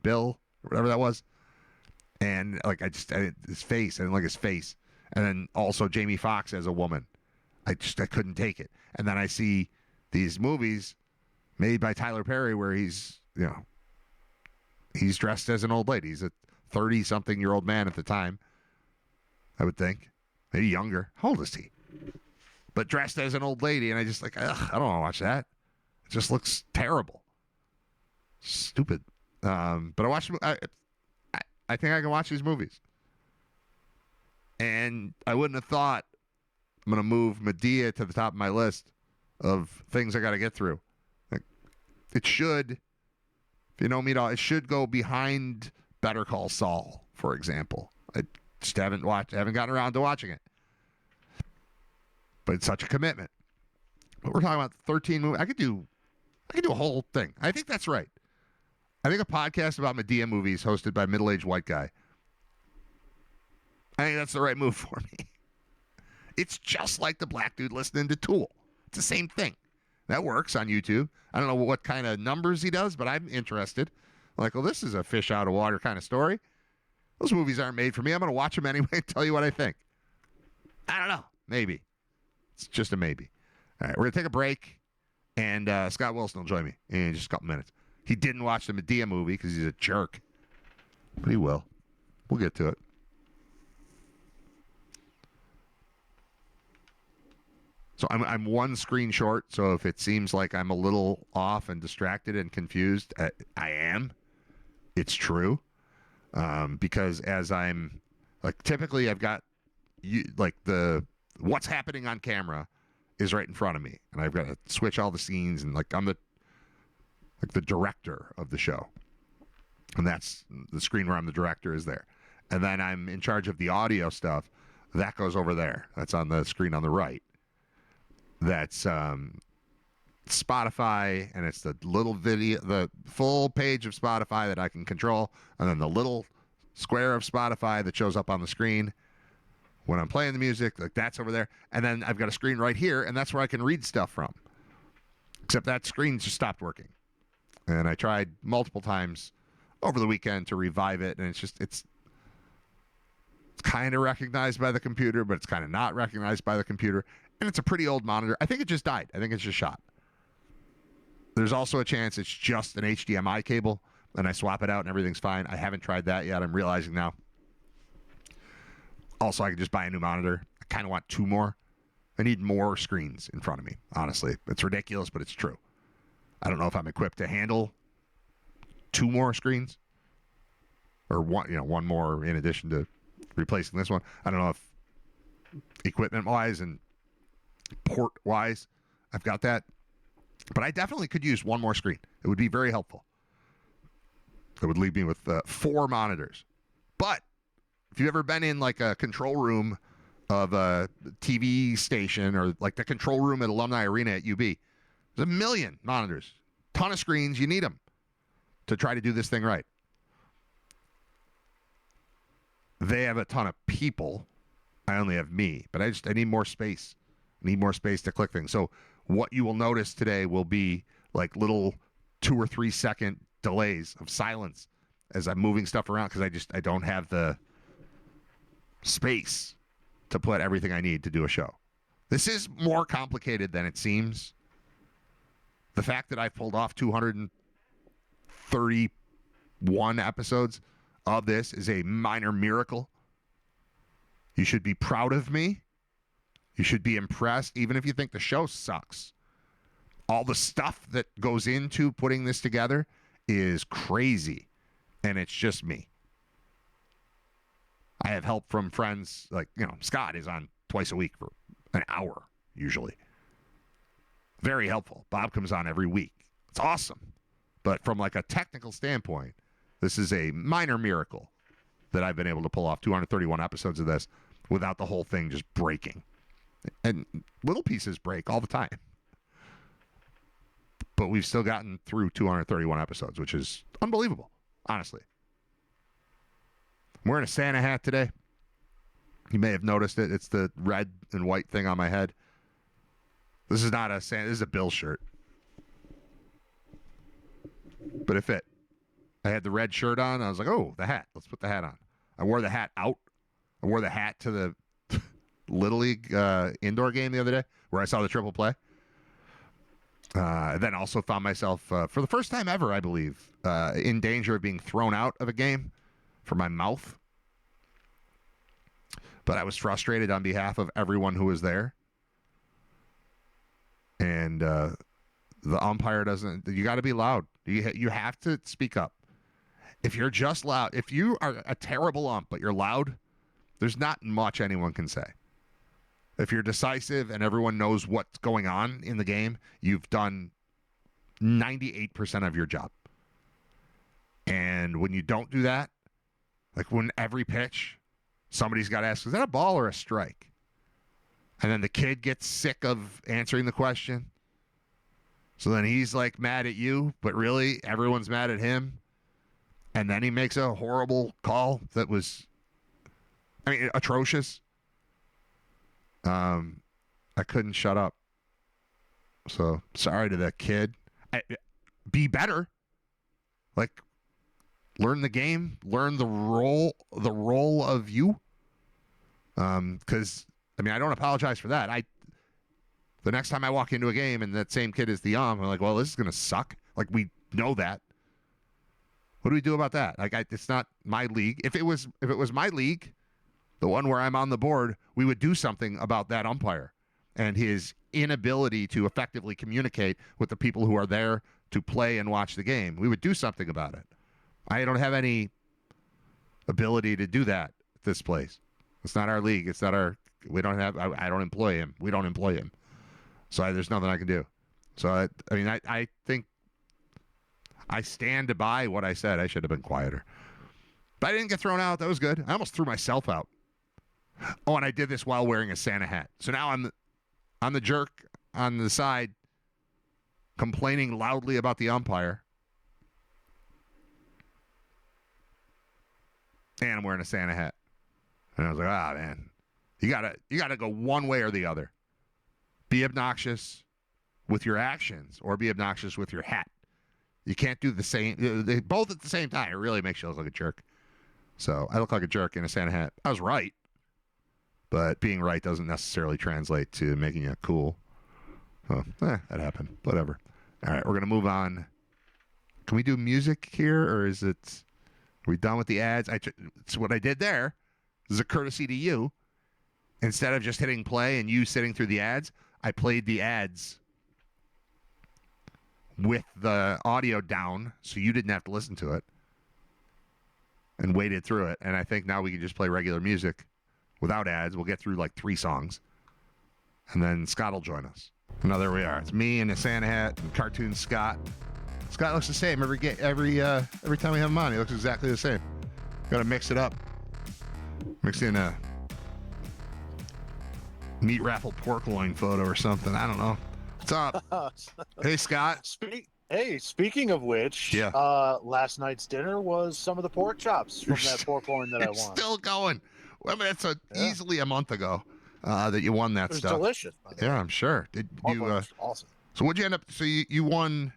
Bill, or whatever that was. And like his face, I didn't like his face. And then also Jamie Foxx as a woman. I couldn't take it. And then I see these movies made by Tyler Perry where he's dressed as an old lady. He's a 30-something-year-old man at the time, I would think. Maybe younger. How old is he? But dressed as an old lady, and I just I don't want to watch that. It just looks terrible. Stupid. But I watched. I think I can watch these movies. And I wouldn't have thought I'm going to move Medea to the top of my list of things I got to get through. Like, it should, if you know me at all, it should go behind Better Call Saul, for example. I just haven't gotten around to watching it. But it's such a commitment. But we're talking about 13 movies. I could do a whole thing. I think that's right. I think a podcast about Medea movies hosted by a middle-aged white guy. I think that's the right move for me. It's just like the black dude listening to Tool. It's the same thing. That works on YouTube. I don't know what kind of numbers he does, but I'm interested. Like, well, this is a fish out of water kind of story. Those movies aren't made for me. I'm going to watch them anyway and tell you what I think. I don't know. Maybe. It's just a maybe. All right, we're going to take a break, and Scott Wilson will join me in just a couple minutes. He didn't watch the Medea movie because he's a jerk, but he will. We'll get to it. So I'm one screen short, so if it seems like I'm a little off and distracted and confused, I am. It's true. Because as I'm, like, typically I've got, the what's happening on camera is right in front of me, and I've got to switch all the scenes, and, like, I'm the director of the show. And that's the screen where I'm the director is there. And then I'm in charge of the audio stuff. That goes over there. That's on the screen on the right. That's Spotify, and it's the little video, the full page of Spotify that I can control, and then the little square of Spotify that shows up on the screen when I'm playing the music, like that's over there. And then I've got a screen right here, and that's where I can read stuff from. Except that screen just stopped working. And I tried multiple times over the weekend to revive it, and it's kind of recognized by the computer, but it's kind of not recognized by the computer. And it's a pretty old monitor. I think it just died. I think it's just shot. There's also a chance it's just an HDMI cable, and I swap it out and everything's fine. I haven't tried that yet. I'm realizing now. Also, I could just buy a new monitor. I kind of want two more. I need more screens in front of me, honestly. It's ridiculous, but it's true. I don't know if I'm equipped to handle two more screens or one more in addition to replacing this one. I don't know if equipment-wise and port-wise I've got that. But I definitely could use one more screen. It would be very helpful. It would leave me with 4 monitors. But if you've ever been in like a control room of a TV station or like the control room at Alumni Arena at UB, there's a million monitors, ton of screens. You need them to try to do this thing right. They have a ton of people. I only have me, but I need more space. I need more space to click things. So what you will notice today will be like little 2 or 3 second delays of silence as I'm moving stuff around because I don't have the space to put everything I need to do a show. This is more complicated than it seems. The fact that I've pulled off 231 episodes of this is a minor miracle. You should be proud of me. You should be impressed, even if you think the show sucks. All the stuff that goes into putting this together is crazy, and it's just me. I have help from friends, like, Scott is on twice a week for an hour, usually. Very helpful. Bob comes on every week. It's awesome. But from like a technical standpoint, this is a minor miracle that I've been able to pull off 231 episodes of this without the whole thing just breaking. And little pieces break all the time. But we've still gotten through 231 episodes, which is unbelievable, honestly. I'm wearing a Santa hat today. You may have noticed it. It's the red and white thing on my head. This is not a Santa. This is a Bill shirt. But it fit. I had the red shirt on. I was like, oh, the hat. Let's put the hat on. I wore the hat out. I wore the hat to the Little League indoor game the other day where I saw the triple play. Then also found myself, for the first time ever, I believe, in danger of being thrown out of a game for my mouth. But I was frustrated on behalf of everyone who was there. And the umpire doesn't... You got to be loud. You have to speak up. If you're just loud... If you are a terrible ump, but you're loud, there's not much anyone can say. If you're decisive and everyone knows what's going on in the game, you've done 98% of your job. And when you don't do that, like when every pitch, somebody's got to ask, is that a ball or a strike? And then the kid gets sick of answering the question. So then he's like mad at you, but really everyone's mad at him. And then he makes a horrible call that was, atrocious. I couldn't shut up. So sorry to that kid. Be better. Like, learn the game, learn the role of you. Because I don't apologize for that. The next time I walk into a game and that same kid is the I'm like, well, this is gonna suck. Like, we know that. What do we do about that? Like, it's not my league. If it was my league, the one where I'm on the board, we would do something about that umpire and his inability to effectively communicate with the people who are there to play and watch the game. We would do something about it. I don't have any ability to do that at this place. It's not our league. It's not our... We don't have... I don't employ him. We don't employ him. So there's nothing I can do. So, I think I stand by what I said. I should have been quieter. But I didn't get thrown out. That was good. I almost threw myself out. Oh, and I did this while wearing a Santa hat. So now I'm the jerk on the side complaining loudly about the umpire. And I'm wearing a Santa hat. And I was like, man, you gotta go one way or the other. Be obnoxious, with your actions or be obnoxious with your hat. You can't do the same. They both at the same time. It really makes you look like a jerk. So I look like a jerk in a Santa hat. I was right, but being right doesn't necessarily translate to making you cool. So, that happened. Whatever. All right, we're going to move on. Can we do music here, or is it... Are we done with the ads? It's what I did there. This is a courtesy to you. Instead of just hitting play and you sitting through the ads, I played the ads with the audio down so you didn't have to listen to it and waited through it. And I think now we can just play regular music without ads. We'll get through like 3 songs. And then Scott will join us. And now there we are. It's me in a Santa hat and cartoon Scott. Scott looks the same every time we have him on. He looks exactly the same. Got to mix it up. Mix in a meat raffle pork loin photo or something. I don't know. What's up? Hey, Scott. Speaking of which, yeah. Last night's dinner was some of the pork chops from that pork loin that I won. Still going. Well, I mean, that's easily a month ago that you won that stuff. It was delicious. Yeah, I'm sure. Did you? Awesome. So what'd you end up? So you won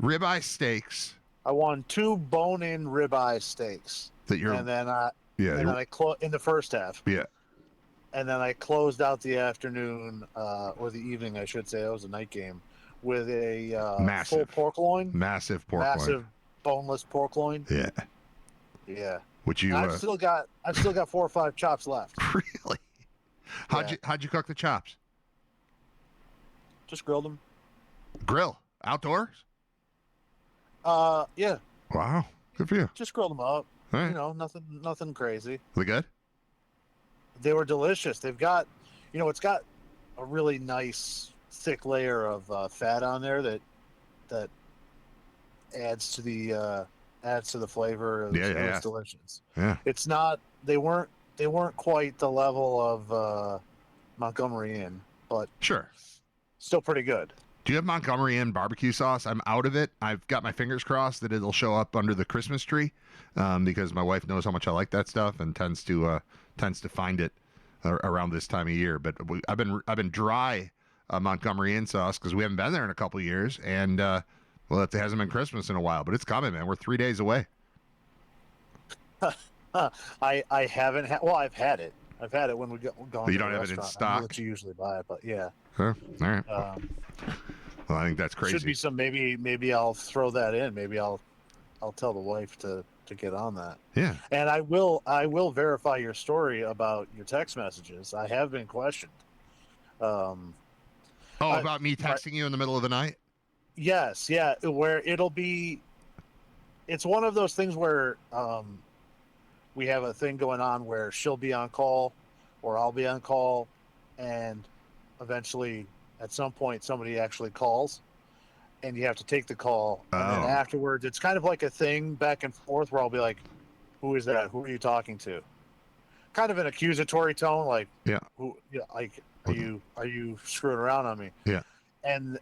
ribeye steaks. I won 2 bone-in ribeye steaks. And then I in the first half. Yeah. And then I closed out the afternoon, or the evening, I should say. It was a night game with a full pork loin. Massive pork loin. Massive boneless pork loin. Yeah. Yeah. Which you? I've still got 4 or 5 chops left. Really? How'd you cook the chops? Just grilled them. Grill outdoors? Yeah. Wow. Good for you. Just grilled them up. All right. You know, nothing crazy. They good? They were delicious. They've got, it's got a really nice thick layer of fat on there that adds to the flavor. It's delicious. Yeah. It's not. They weren't quite the level of Montgomery Inn, but sure, still pretty good. Do you have Montgomery Inn barbecue sauce? I'm out of it. I've got my fingers crossed that it'll show up under the Christmas tree, because my wife knows how much I like that stuff and tends to find it around this time of year. But I've been dry Montgomery Inn sauce because we haven't been there in a couple of years, and it hasn't been Christmas in a while. But it's coming, man. We're 3 days away. I haven't had. Well, I've had it. I've had it when we go. But you don't have it in stock. I'll usually buy it, but yeah. Huh? All right. Well, I think that's crazy. Should be some. Maybe I'll throw that in. Maybe I'll tell the wife to get on that. Yeah. And I will verify your story about your text messages. I have been questioned. About me texting you in the middle of the night? Yes. Yeah. Where it's one of those things where we have a thing going on where she'll be on call or I'll be on call, and eventually at some point somebody actually calls and you have to take the call. And then afterwards it's kind of like a thing back and forth where I'll be like, who is that? Who are you talking to? Kind of an accusatory tone, like, yeah, are you screwing around on me? Yeah. And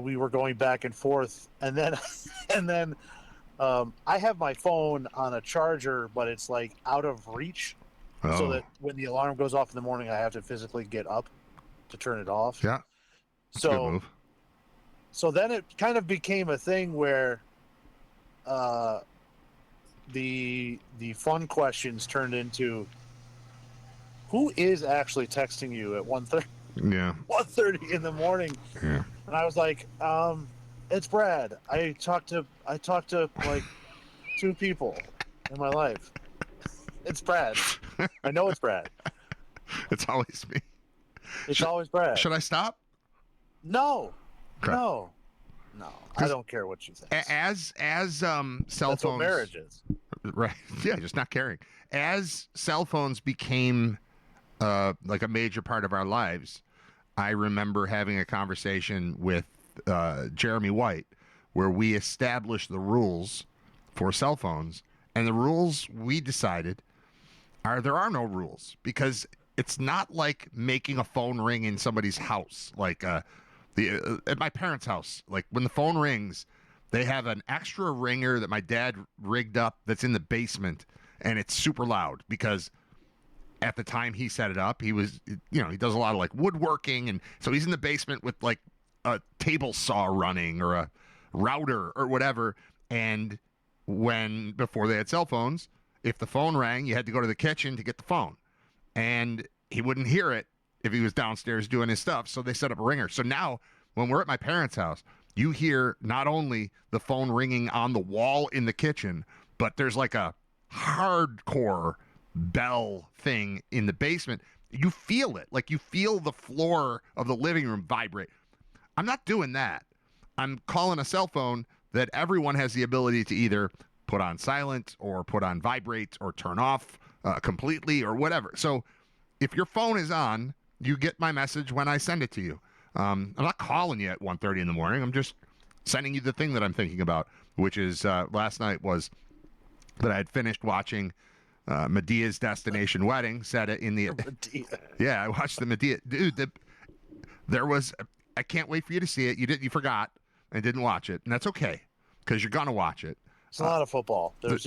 we were going back and forth, and then I have my phone on a charger, but it's like out of reach, so that when the alarm goes off in the morning, I have to physically get up to turn it off. Yeah. That's a good move. So then it kind of became a thing where the fun questions turned into, who is actually texting you at 1:30? Yeah. 1:30 in the morning. Yeah. And I was like, it's Brad. I talked to like 2 people in my life. It's Brad. I know it's Brad. It's always me. It's always Brad. Should I stop? No. Okay. No. I don't care what you think. As cell That's phones, what marriage is. Right. Yeah, just not caring. As cell phones became like a major part of our lives, I remember having a conversation with Jeremy White where we established the rules for cell phones, and the rules we decided there are no rules, because it's not like making a phone ring in somebody's house, like at my parents' house. Like when the phone rings, they have an extra ringer that my dad rigged up that's in the basement, and it's super loud because at the time he set it up, he was, he does a lot of like woodworking, and so he's in the basement with like a table saw running or a router or whatever. And before they had cell phones, if the phone rang, you had to go to the kitchen to get the phone. And he wouldn't hear it if he was downstairs doing his stuff. So they set up a ringer. So now when we're at my parents' house, you hear not only the phone ringing on the wall in the kitchen, but there's like a hardcore bell thing in the basement. You feel it. Like you feel the floor of the living room vibrate. I'm not doing that. I'm calling a cell phone that everyone has the ability to either put on silent or put on vibrate or turn off completely or whatever. So if your phone is on, you get my message when I send it to you. I'm not calling you at 1:30 in the morning. I'm just sending you the thing that I'm thinking about, which is last night was that I had finished watching Medea's Destination Wedding. Said it in the yeah, I watched the Medea. Dude, there was. I can't wait for you to see it. You forgot and didn't watch it, and that's okay because you're gonna watch it. It's a lot of football. There's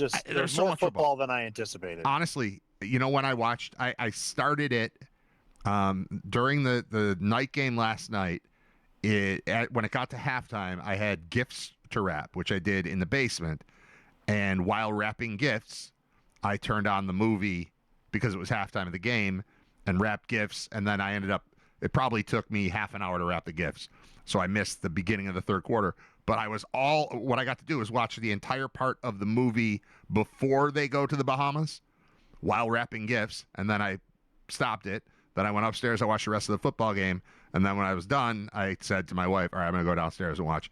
so more much football than I anticipated. Honestly, when I watched, I started it during the night game last night. When it got to halftime, I had gifts to wrap, which I did in the basement. And while wrapping gifts, I turned on the movie because it was halftime of the game and wrapped gifts. And then I ended up, it probably took me half an hour to wrap the gifts. So I missed the beginning of the third quarter. But what I got to do is watch the entire part of the movie before they go to the Bahamas while wrapping gifts. And then I stopped it. Then I went upstairs. I watched the rest of the football game. And then when I was done, I said to my wife, all right, I'm going to go downstairs and watch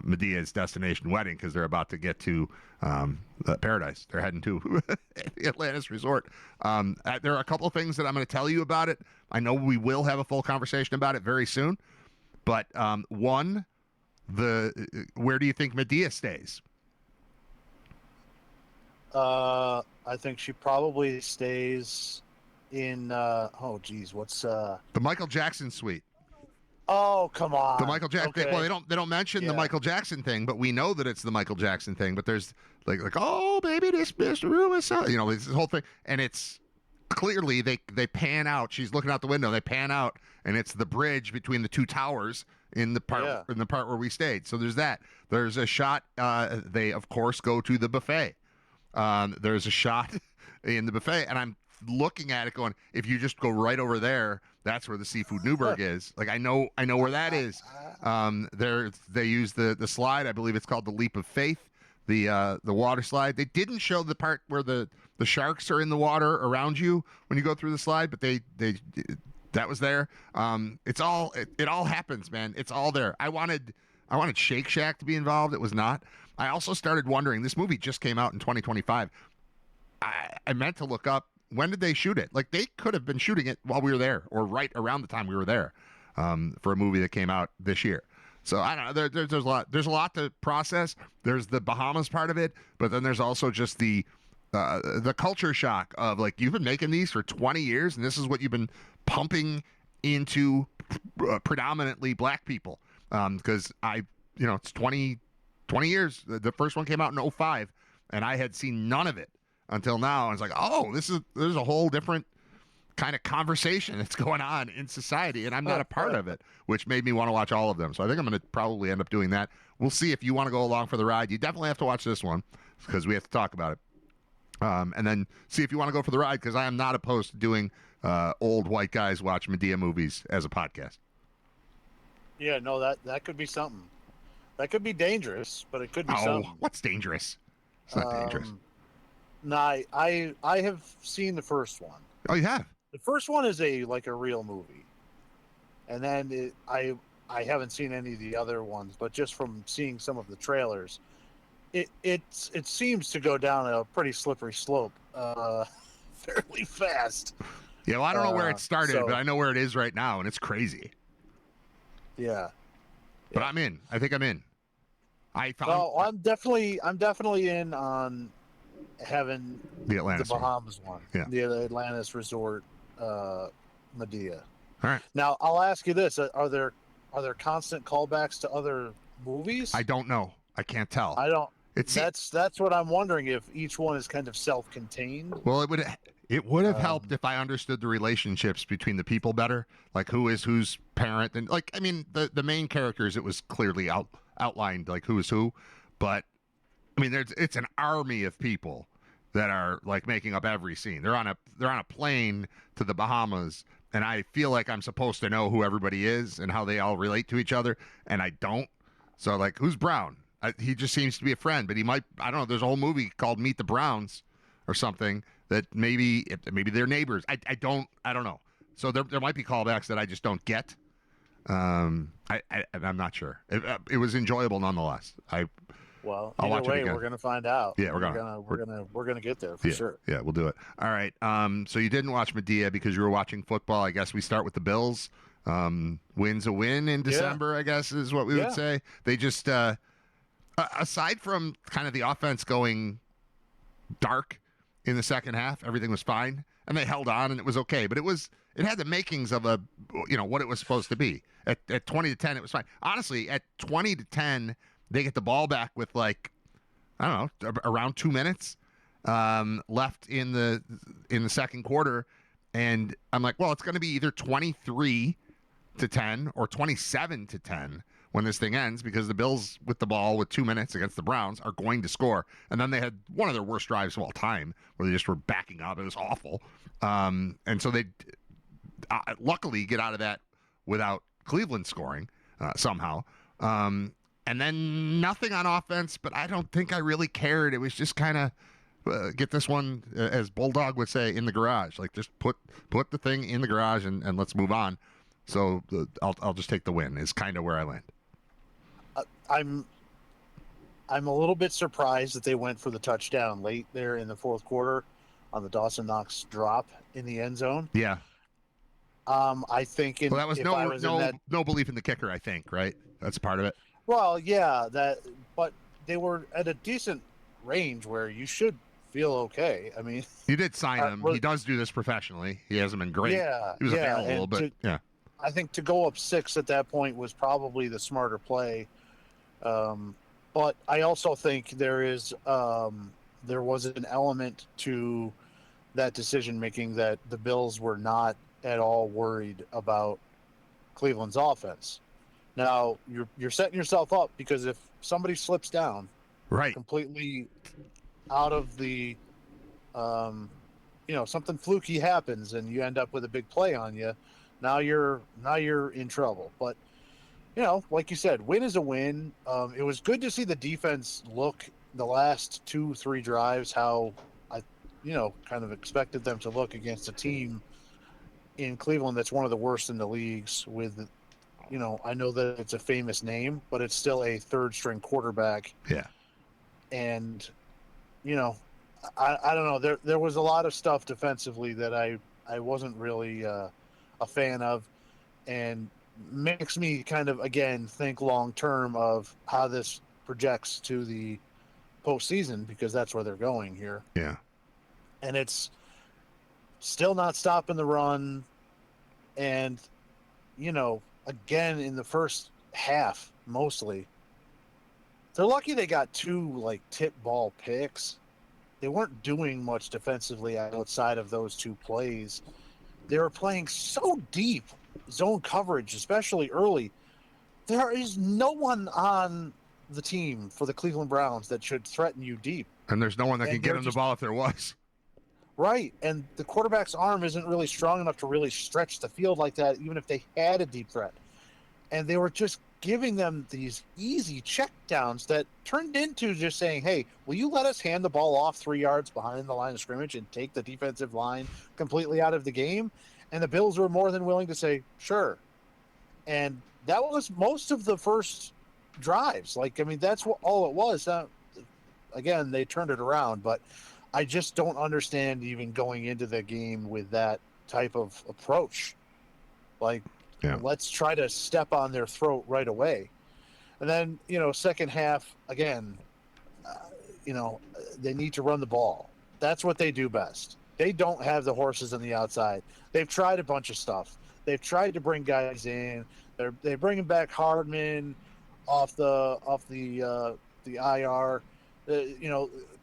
Medea's Destination Wedding because they're about to get to Paradise. They're heading to the Atlantis Resort. There are a couple of things that I'm going to tell you about it. I know we will have a full conversation about it very soon. But one, where do you think Medea stays? I think she probably stays in what's the Michael Jackson suite. Oh, come on. The Michael Jackson. Okay. Well, they don't mention the Michael Jackson thing, but we know that it's the Michael Jackson thing. But there's like oh baby, this room is so, this whole thing, and it's clearly they pan out. She's looking out the window. They pan out, and it's the bridge between the two towers in the part where we stayed. So there's that. There's a shot. They of course go to the buffet. There's a shot in the buffet, and I'm looking at it going, if you just go right over there, that's where the Seafood Newburgh is. Like I know where that is. They use the slide. I believe it's called the Leap of Faith, the water slide. They didn't show the part where the sharks are in the water around you when you go through the slide, but they that was there. It all happens, man. It's all there. I wanted Shake Shack to be involved. It was not. I also started wondering, this movie just came out in 2025. I meant to look up, when did they shoot it? Like, they could have been shooting it while we were there or right around the time we were there for a movie that came out this year. So I don't know. There's a lot. There's a lot to process. There's the Bahamas part of it, but then there's also just the culture shock of, like, you've been making these for 20 years, and this is what you've been pumping into predominantly black people. Because it's 20 years. The first one came out in 2005, and I had seen none of it until now. And it's like, oh, there's a whole different kind of conversation that's going on in society, and I'm not a part of it, which made me want to watch all of them. So I think I'm going to probably end up doing that. We'll see. If you want to go along for the ride, you definitely have to watch this one because we have to talk about it. And then see if you want to go for the ride, because I am not opposed to doing old white guys watch Medea movies as a podcast. Yeah, no, that could be something. That could be dangerous, but it could be something. What's dangerous? It's not dangerous. No, I have seen the first one. Oh, you have? The first one is a real movie, and then I haven't seen any of the other ones, but just from seeing some of the trailers, it seems to go down a pretty slippery slope, fairly fast. Yeah, well, I don't know where it started, but I know where it is right now, and it's crazy. Yeah. But I'm in. I think I'm in. I'm definitely in on having the Atlantis Bahamas one. Yeah. The Atlantis Resort, Medea. All right. Now I'll ask you this: are there constant callbacks to other movies? I don't know. I can't tell. I don't. That's what I'm wondering, if each one is kind of self-contained. Well, it would have helped Um, if I understood the relationships between the people better, like who is whose parent, and like I mean the main characters. It was clearly outlined like who is who, but I mean it's an army of people that are like making up every scene. They're on a plane to the Bahamas, and I feel like I'm supposed to know who everybody is and how they all relate to each other, and I don't. So like, who's Brown? He just seems to be a friend, but he might. I don't know. There's a whole movie called Meet the Browns or something that maybe they're neighbors. I don't know. So there might be callbacks that I just don't get. I'm not sure. It was enjoyable nonetheless. well, I'll either watch it way, again. we're gonna find out. Yeah, we're gonna get there for sure. Yeah, we'll do it. All right. So you didn't watch Medea because you were watching football. I guess we start with the Bills. Win's a win in December, I guess is what we would say. They just aside from kind of the offense going dark in the second half, everything was fine, and they held on, and it was okay. But it had the makings of what it was supposed to be. At 20-10, it was fine. Honestly, at 20-10, they get the ball back with like, I don't know, around 2 minutes left in the second quarter, and I'm like, well, it's going to be either 23-10 or 27-10 when this thing ends, because the Bills with the ball with 2 minutes against the Browns are going to score. And then they had one of their worst drives of all time where they just were backing up. It was awful. And so they luckily get out of that without Cleveland scoring somehow. And then nothing on offense, but I don't think I really cared. It was just kind of get this one, as Bulldog would say, in the garage. Like, just put the thing in the garage and let's move on. So I'll just take the win is kind of where I land. I'm a little bit surprised that they went for the touchdown late there in the fourth quarter on the Dawson Knox drop in the end zone. Yeah. I think that was no belief in the kicker, I think, right? That's part of it. Well, yeah, but they were at a decent range where you should feel okay. I mean, you did sign him. He does do this professionally. He hasn't been great. Yeah, he was available, but yeah. I think to go up 6 at that point was probably the smarter play. But I also think there was an element to that decision making that the Bills were not at all worried about Cleveland's offense. Now you're setting yourself up, because if somebody slips down, right, completely out of the, something fluky happens and you end up with a big play on you. Now you're in trouble. But like you said, win is a win. It was good to see the defense look the last 2-3 drives how I kind of expected them to look against a team in Cleveland that's one of the worst in the leagues. With I know that it's a famous name, but it's still a third string quarterback. Yeah. And I don't know, there was a lot of stuff defensively that I wasn't really a fan of, and makes me kind of again think long term of how this projects to the postseason, because that's where they're going here. Yeah. And it's still not stopping the run. And again, in the first half, mostly, they're lucky they got 2 like tip ball picks. They weren't doing much defensively outside of those 2 plays. They were playing so deep zone coverage, especially early. There is no one on the team for the Cleveland Browns that should threaten you deep. And there's no one that can get him the ball if there was. Right. And the quarterback's arm isn't really strong enough to really stretch the field like that, even if they had a deep threat. And they were just giving them these easy checkdowns that turned into just saying, hey, will you let us hand the ball off 3 yards behind the line of scrimmage and take the defensive line completely out of the game? And the Bills were more than willing to say, sure. And that was most of the first drives. Like, I mean, that's all it was. Again, they turned it around, but I just don't understand even going into the game with that type of approach. Like, let's try to step on their throat right away. And then, second half, again, they need to run the ball. That's what they do best. They don't have the horses on the outside. They've tried a bunch of stuff. They've tried to bring guys in. They're bringing back Hardman off the IR.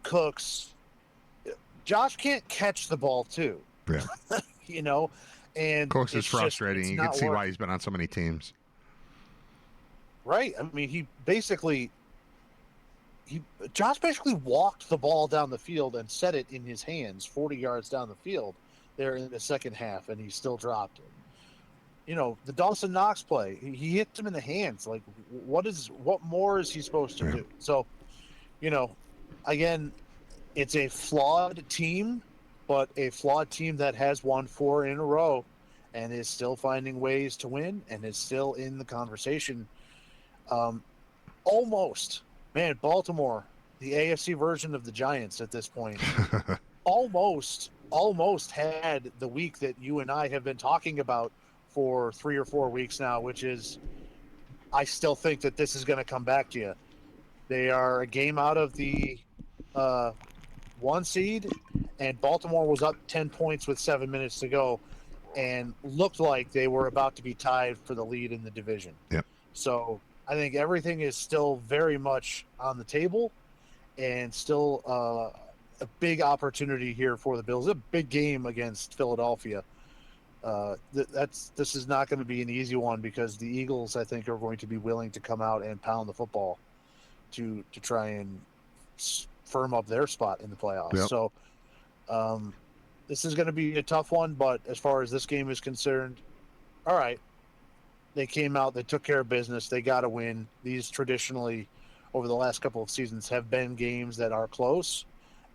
Cooks. Josh can't catch the ball too, Yeah. and Cooks is frustrating. it's You can not see why working. he's been on so many teams. Right. I mean, Josh basically walked the ball down the field and set it in his hands 40 yards down the field there in the second half, and he still dropped it. The Dawson Knox play, he hit him in the hands. Like, what more is he supposed to Yeah. do? So, you know, again, it's a flawed team, but a flawed team that has won 4 in a row and is still finding ways to win and is still in the conversation. Almost, man, Baltimore, the AFC version of the Giants at this point, almost had the week that you and I have been talking about for 3 or 4 weeks now, which is, I still think that this is going to come back to you. They are a game out of the 1 seed, and Baltimore was up 10 points with 7 minutes to go and looked like they were about to be tied for the lead in the division. Yep. So I think everything is still very much on the table, and still a big opportunity here for the Bills. A big game against Philadelphia. This is not going to be an easy one, because the Eagles, I think, are going to be willing to come out and pound the football to try and firm up their spot in the playoffs. Yep. So this is going to be a tough one, but as far as this game is concerned, all right, they came out, they took care of business, they got a win. These traditionally, over the last couple of seasons, have been games that are close,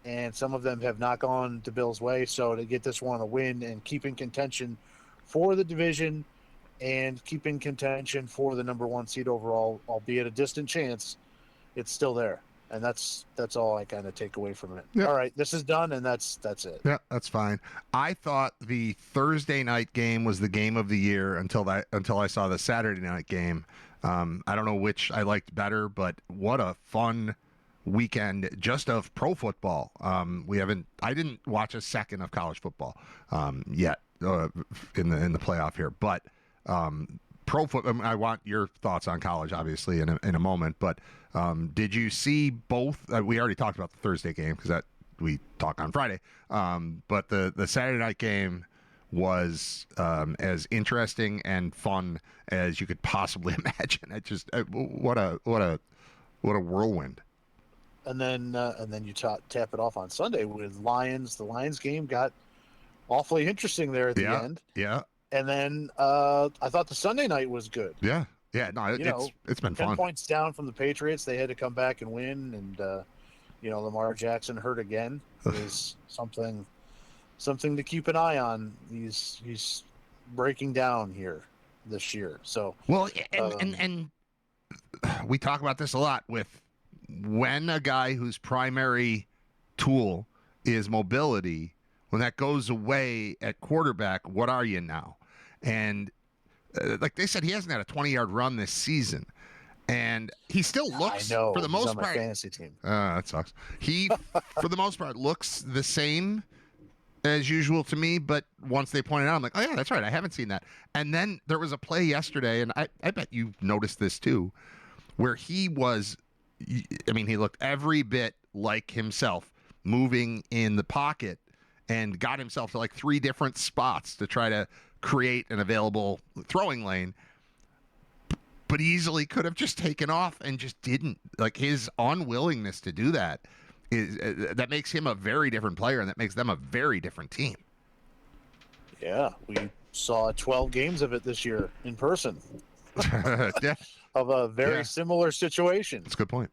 and some of them have not gone to Bill's way. So to get this one a win and keep in contention for the division and keep in contention for the number 1 seed overall, albeit a distant chance, it's still there. And that's all I kind of take away from it. Yep. All right, this is done, and that's it. Yeah, that's fine. I thought the Thursday night game was the game of the year until I saw the Saturday night game. I don't know which I liked better, but what a fun weekend just of pro football. I didn't watch a second of college football yet in the playoff here, but pro football. I want your thoughts on college, obviously, in a moment. But did you see both? We already talked about the Thursday game because that we talk on Friday. But the Saturday night game was as interesting and fun as you could possibly imagine. It just what a whirlwind. And then you tap it off on Sunday with Lions. The Lions game got awfully interesting there at the end. Yeah. And then I thought the Sunday night was good. Yeah. No, it's been 10 fun. points down from the Patriots. They had to come back and win. And, Lamar Jackson hurt again is something to keep an eye on. He's breaking down here this year. So, well, and we talk about this a lot with when a guy whose primary tool is mobility, when that goes away at quarterback, what are you now? And like they said, he hasn't had a 20-yard run this season, and he still looks, I know, for the most he's on my part, fantasy team. That sucks. He, for the most part, looks the same as usual to me. But once they pointed out, I'm like, oh yeah, that's right. I haven't seen that. And then there was a play yesterday, and I bet you noticed this too, where he was. I mean, he looked every bit like himself, moving in the pocket, and got himself to like 3 different spots to try to create an available throwing lane, but easily could have just taken off and just didn't. Like, his unwillingness to do that that makes him a very different player, and that makes them a very different team. Yeah, we saw 12 games of it this year in person. Yeah. Of a very similar situation. That's a good point.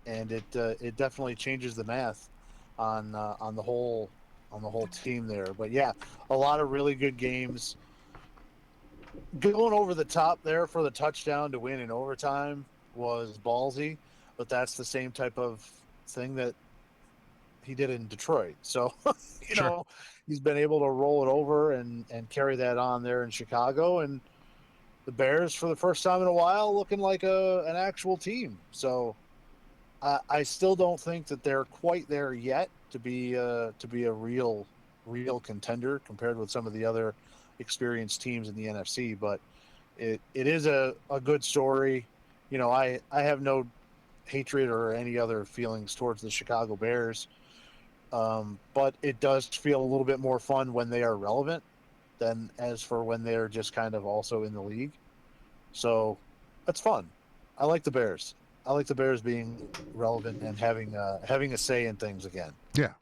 And it definitely changes the math on the whole team there. But yeah, a lot of really good games. Going over the top there for the touchdown to win in overtime was ballsy, but that's the same type of thing that he did in Detroit. So, Sure. He's been able to roll it over and carry that on there in Chicago, and the Bears, for the first time in a while, looking like an actual team. So I still don't think that they're quite there yet to be a real contender compared with some of the other experienced teams in the NFC. But it is a good story. I have no hatred or any other feelings towards the Chicago Bears. But it does feel a little bit more fun when they are relevant than as for when they're just kind of also in the league. So that's fun. I like the Bears. I like the Bears being relevant and having a say in things again. Yeah.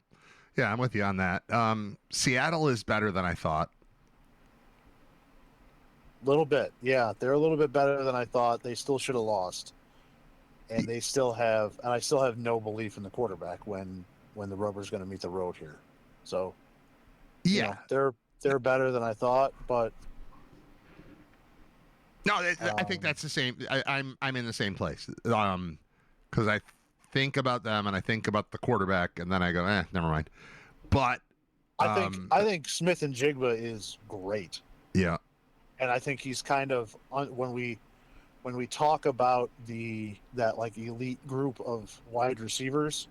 Yeah, I'm with you on that. Seattle is better than I thought. A little bit. Yeah, they're a little bit better than I thought. They still should have lost. And I still have no belief in the quarterback when the rubber's going to meet the road here. So, Yeah. They're better than I thought, but no, I think that's the same. I'm in the same place. Because I think about them and I think about the quarterback, and then I go, never mind. But I think Smith and Jigba is great. Yeah. And I think he's kind of when we talk about that like elite group of wide receivers,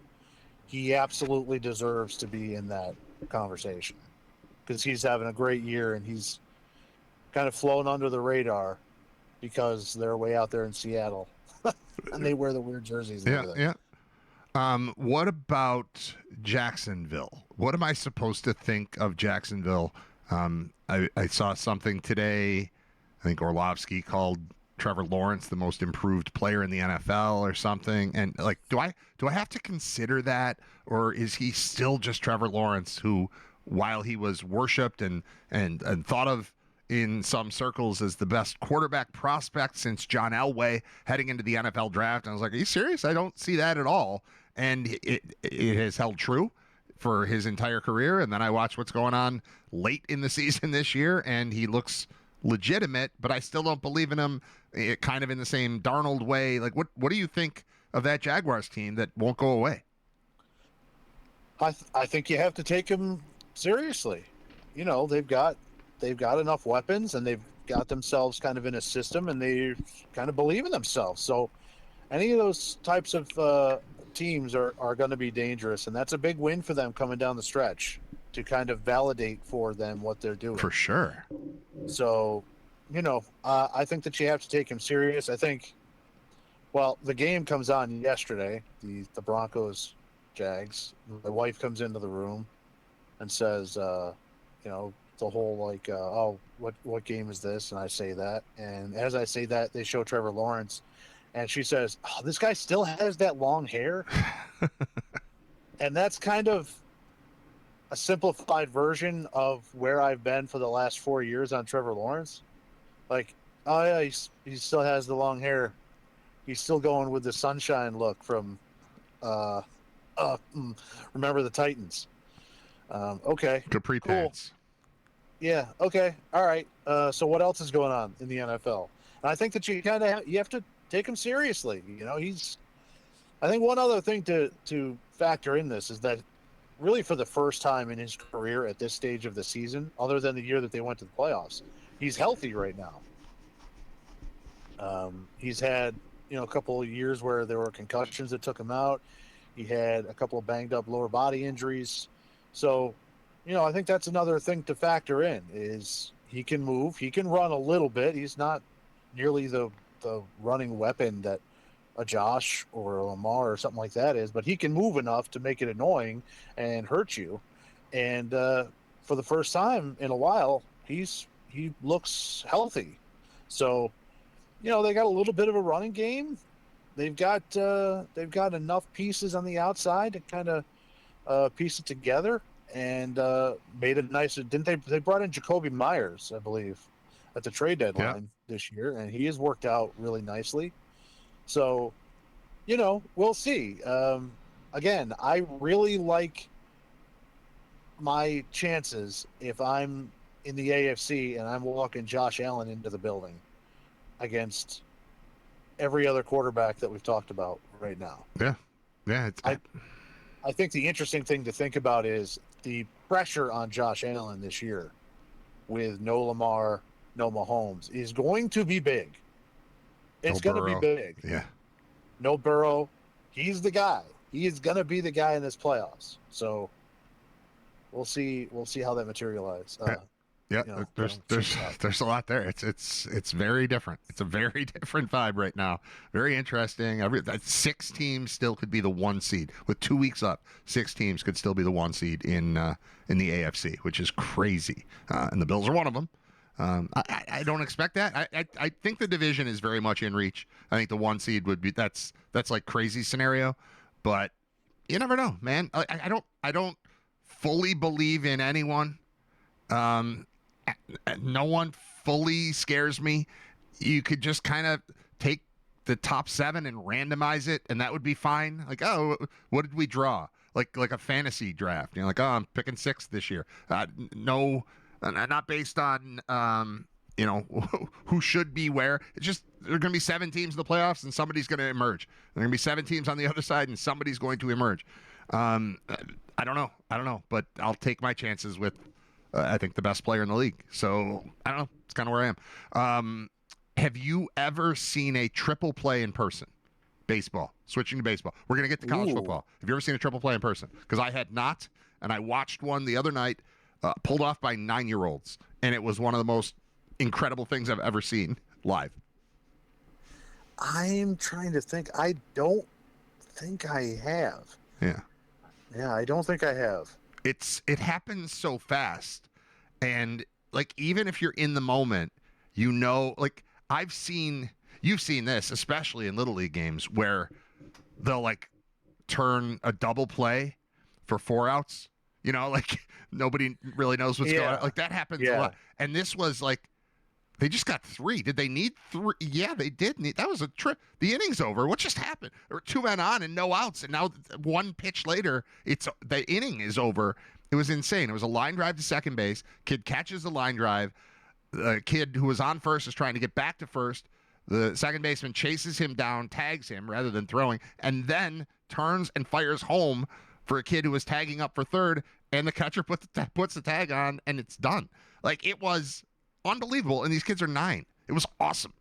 he absolutely deserves to be in that conversation because he's having a great year and he's kind of flown under the radar because they're way out there in Seattle and they wear the weird jerseys. And everything. Yeah. What about Jacksonville? What am I supposed to think of Jacksonville? I saw something today. I think Orlovsky called Trevor Lawrence the most improved player in the NFL or something. And like, do I have to consider that, or is he still just Trevor Lawrence who, while he was worshipped and thought of in some circles as the best quarterback prospect since John Elway heading into the NFL draft? And I was like, are you serious? I don't see that at all. And it has held true for his entire career. And then I watch what's going on late in the season this year, and he looks legitimate, but I still don't believe in him kind of in the same Darnold way. Like, what do you think of that Jaguars team that won't go away? I think you have to take him seriously. You know, they've got enough weapons and they've got themselves kind of in a system and they kind of believe in themselves. So any of those types of teams are going to be dangerous, and that's a big win for them coming down the stretch to kind of validate for them what they're doing. For sure. So, I think that you have to take him serious. I think, well, the game comes on yesterday, the Broncos Jags. My wife comes into the room and says, the whole like, what game is this? And I say that. And as I say that, they show Trevor Lawrence. And she says, oh, this guy still has that long hair. And that's kind of a simplified version of where I've been for the last 4 years on Trevor Lawrence. Like, oh yeah, he still has the long hair. He's still going with the sunshine look from Remember the Titans. Okay. Capri cool. pants. Yeah. Okay. All right. So what else is going on in the NFL? And I think that you have to take him seriously. I think one other thing to factor in this is that really for the first time in his career at this stage of the season, other than the year that they went to the playoffs, he's healthy right now. He's had, a couple of years where there were concussions that took him out. He had a couple of banged up lower body injuries. So, I think that's another thing to factor in is he can move, he can run a little bit. He's not nearly the running weapon that a Josh or a Lamar or something like that is, but he can move enough to make it annoying and hurt you. And for the first time in a while, he looks healthy. So, they got a little bit of a running game. They've got enough pieces on the outside to kind of piece it together and made it nice. Didn't they brought in Jacoby Myers, I believe, at the trade deadline this year, and he has worked out really nicely. So, we'll see. Again, I really like my chances if I'm in the AFC and I'm walking Josh Allen into the building against every other quarterback that we've talked about right now. Yeah. Yeah. I think the interesting thing to think about is the pressure on Josh Allen this year with no Lamar, no Mahomes is going to be big. It's going to be big. Yeah. No Burrow. He's the guy. He is going to be the guy in this playoffs. So we'll see how that materializes. Yeah, you know, there's a lot there. It's very different. It's a very different vibe right now. Very interesting. 6 teams still could be the 1 seed with 2 weeks up. 6 teams could still be the 1 seed in the AFC, which is crazy. And the Bills are one of them. I don't expect that. I think the division is very much in reach. I think the 1 seed would be that's like crazy scenario, but you never know, man. I don't fully believe in anyone. No one fully scares me. You could just kind of take the top 7 and randomize it, and that would be fine. Like, oh, what did we draw? Like a fantasy draft. You know, like, oh, I'm picking 6th this year. No, not based on who should be where. It's just there are going to be 7 teams in the playoffs, and somebody's going to emerge. There are going to be 7 teams on the other side, and somebody's going to emerge. I don't know, but I'll take my chances with. I think the best player in the league. So I don't know. It's kind of where I am. Have you ever seen a triple play in person? Baseball. Switching to baseball. We're going to get to college football. Have you ever seen a triple play in person? Because I had not, and I watched one the other night, pulled off by 9-year-olds, and it was one of the most incredible things I've ever seen live. I'm trying to think. I don't think I have. Yeah. Yeah, I don't think I have. It happens so fast, and like even if you're in the moment, like you've seen this, especially in little league games where they'll like turn a double play for 4 outs. Like nobody really knows what's going on. Like that happens a lot. And this was like they just got 3. Did they need 3? Yeah, they did need. That was a trip. The inning's over. What just happened? There were 2 men on and no outs, and now 1 pitch later, the inning is over. It was insane. It was a line drive to second base. Kid catches the line drive. The kid who was on first is trying to get back to first. The second baseman chases him down, tags him rather than throwing, and then turns and fires home for a kid who was tagging up for third, and the catcher puts the tag on, and it's done. Like it was unbelievable, and these kids are 9. It was awesome.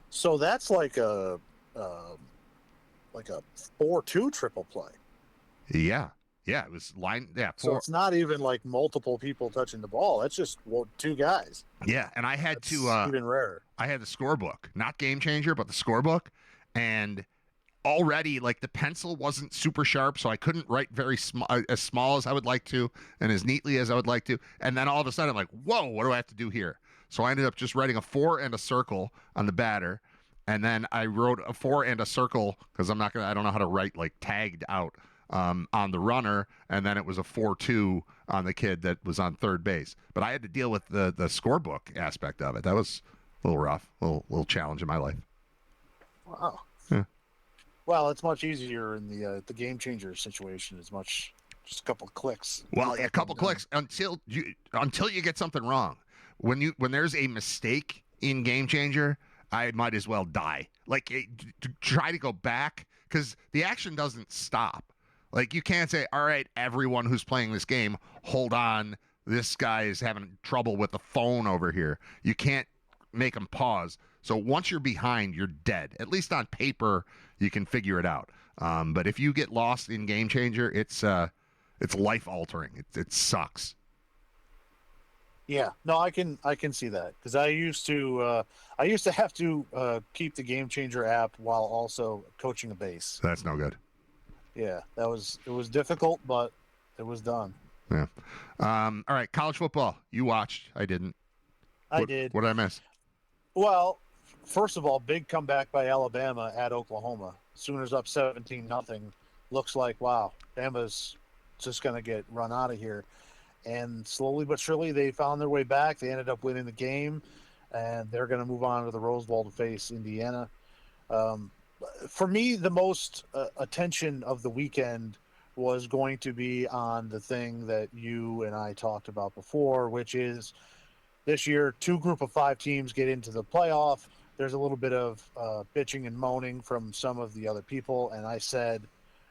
So that's like a 4-2 triple play. Yeah, it was line. Yeah, 4. So it's not even like multiple people touching the ball. That's just 2 guys. Yeah, and I had That's even rarer. I had the scorebook, not Game Changer, but the scorebook, and already like the pencil wasn't super sharp, so I couldn't write very as small as I would like to and as neatly as I would like to. And then all of a sudden I'm like, whoa, what do I have to do here? So I ended up just writing a 4 and a circle on the batter, and then I wrote a 4 and a circle because I don't know how to write like tagged out on the runner, and then it was a 4-2 on the kid that was on third base. But I had to deal with the scorebook aspect of it. That was a little rough, a little challenge in my life. Wow. Yeah. Well, it's much easier in the Game Changer situation. It's just a couple of clicks. Well, a couple clicks until you get something wrong. When there's a mistake in Game Changer, I might as well die. Like to try to go back because the action doesn't stop. Like you can't say, all right, everyone who's playing this game, hold on. This guy is having trouble with the phone over here. You can't make him pause. So once you're behind, you're dead. At least on paper, you can figure it out. But if you get lost in Game Changer, it's life altering. It sucks. Yeah, no, I can see that because I used to have to keep the Game Changer app while also coaching a base. That's no good. Yeah, it was difficult, but it was done. Yeah. All right, college football. You watched. I didn't. I did. What did I miss? Well, first of all, big comeback by Alabama at Oklahoma. Sooners up 17-0. Looks like, wow, Bama's just going to get run out of here. And slowly but surely, they found their way back. They ended up winning the game, and they're going to move on to the Rose Bowl to face Indiana. For me, the most attention of the weekend was going to be on the thing that you and I talked about before, which is this year, 2 group of 5 teams get into the playoff. There's a little bit of bitching and moaning from some of the other people. And I said,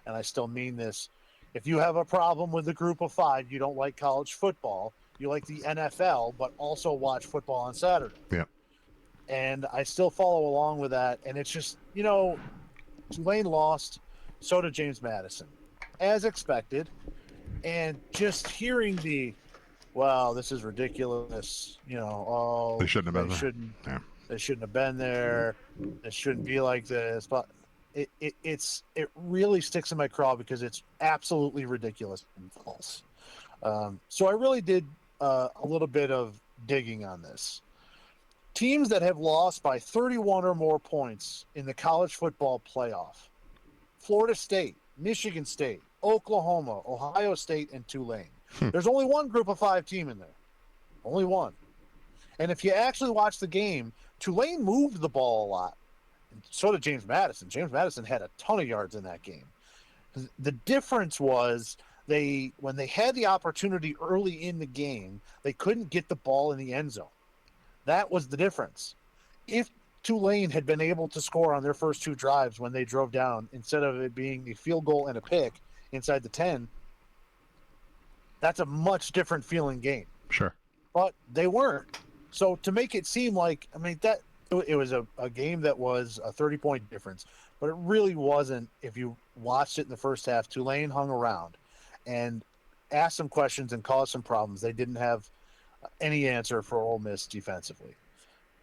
and I still mean this, if you have a problem with the group of 5, you don't like college football, you like the NFL, but also watch football on Saturday. Yeah. And I still follow along with that. And it's just, Tulane lost, so did James Madison, as expected. And just hearing well, this is ridiculous. They shouldn't have They been there. shouldn't. Yeah. They shouldn't have been there. It shouldn't be like this. But it really sticks in my craw because it's absolutely ridiculous and false. So I really did a little bit of digging on this. Teams that have lost by 31 or more points in the college football playoff: Florida State, Michigan State, Oklahoma, Ohio State, and Tulane. There's only one Group of 5 team in there. Only one. And if you actually watch the game, Tulane moved the ball a lot. And so did James Madison. James Madison had a ton of yards in that game. The difference was when they had the opportunity early in the game, they couldn't get the ball in the end zone. That was the difference. If Tulane had been able to score on their first 2 drives when they drove down, instead of it being a field goal and a pick inside the 10, that's a much different feeling game. Sure. But they weren't. So to make it seem like, that it was a game that was a 30-point difference, but it really wasn't. If you watched it in the first half, Tulane hung around and asked some questions and caused some problems. They didn't have any answer for Ole Miss defensively.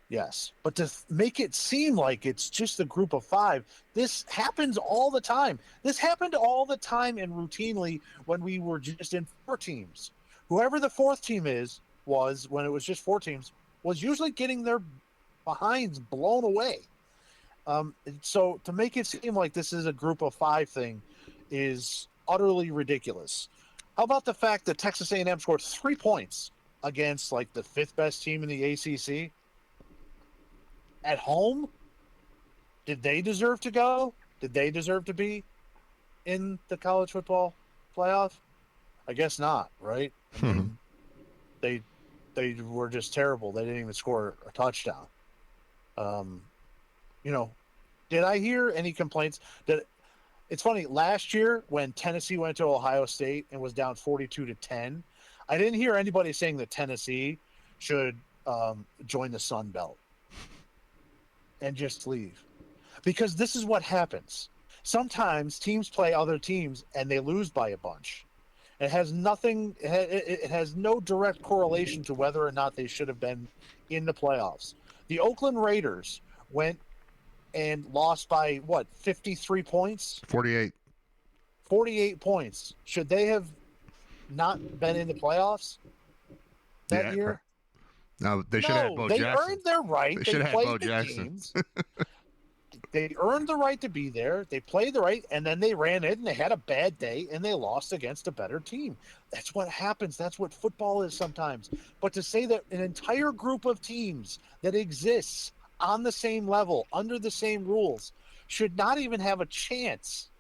Yes, but to make it seem like it's just a Group of 5, this happens all the time. This happened all the time and routinely when we were just in 4 teams. Whoever the 4th team was when it was just 4 teams was usually getting their behinds blown away. So to make it seem like this is a Group of 5 thing is utterly ridiculous. How about the fact that Texas A&M scored 3 points against like the 5th best team in the ACC? At home? Did they deserve to go? Did they deserve to be in the college football playoff? I guess not, right? I mean, they were just terrible. They didn't even score a touchdown. Did I hear any complaints? It's funny, last year when Tennessee went to Ohio State and was down 42-10, I didn't hear anybody saying that Tennessee should join the Sun Belt and just leave. Because this is what happens. Sometimes teams play other teams and they lose by a bunch. It has no direct correlation to whether or not they should have been in the playoffs. The Oakland Raiders went and lost by 53 points? 48. 48 points. Should they have not been in the playoffs that year? No, they should have had Bo Jackson. They earned their right. They should have had Bo Jackson. Games. They earned the right to be there. They played the right, and then they ran it, and they had a bad day, and they lost against a better team. That's what happens. That's what football is sometimes. But to say that an entire group of teams that exists on the same level, under the same rules, should not even have a chance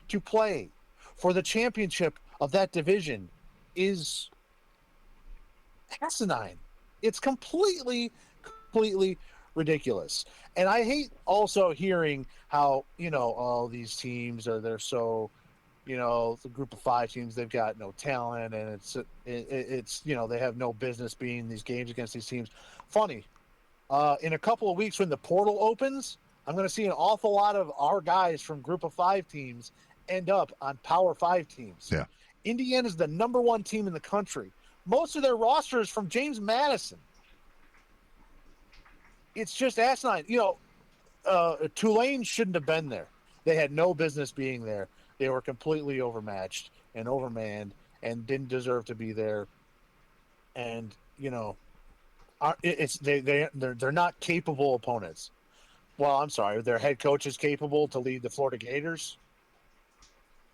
to play for the championship of that division is asinine. It's completely ridiculous. And I hate also hearing how, all these teams they're so, the Group of 5 teams, they've got no talent, and it's they have no business being in these games against these teams. Funny, in a couple of weeks when the portal opens, I'm going to see an awful lot of our guys from Group of 5 teams end up on Power 5 teams. Yeah. Indiana's the number 1 team in the country. Most of their roster is from James Madison. It's just asinine. Tulane shouldn't have been there. They had no business being there. They were completely overmatched and overmanned and didn't deserve to be there. And they're not capable opponents. Well, I'm sorry, their head coach is capable to lead the Florida Gators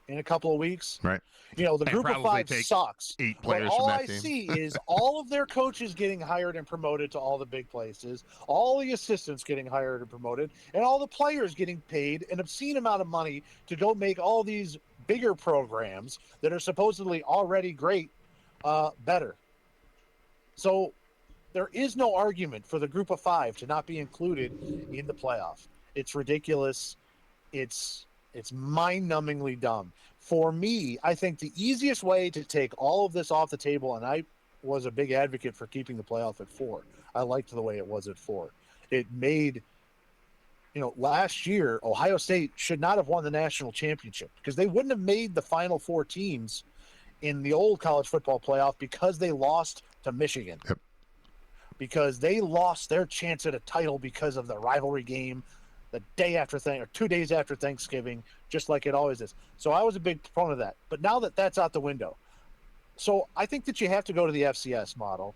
in a couple of weeks. Right. The Group of 5 sucks. 8 players but all from that I team. see is all of their coaches getting hired and promoted to all the big places, all the assistants getting hired and promoted, and all the players getting paid an obscene amount of money to go make all these bigger programs that are supposedly already great better. So there is no argument for the Group of 5 to not be included in the playoff. It's ridiculous. It's mind-numbingly dumb. For me, I think the easiest way to take all of this off the table, and I was a big advocate for keeping the playoff at 4. I liked the way it was at 4. It made, last year, Ohio State should not have won the national championship because they wouldn't have made the final 4 teams in the old college football playoff because they lost to Michigan. Yep. Because they lost their chance at a title because of the rivalry game the day after or 2 days after Thanksgiving, just like it always is. So I was a big proponent of that. But now that that's out the window, so I think that you have to go to the FCS model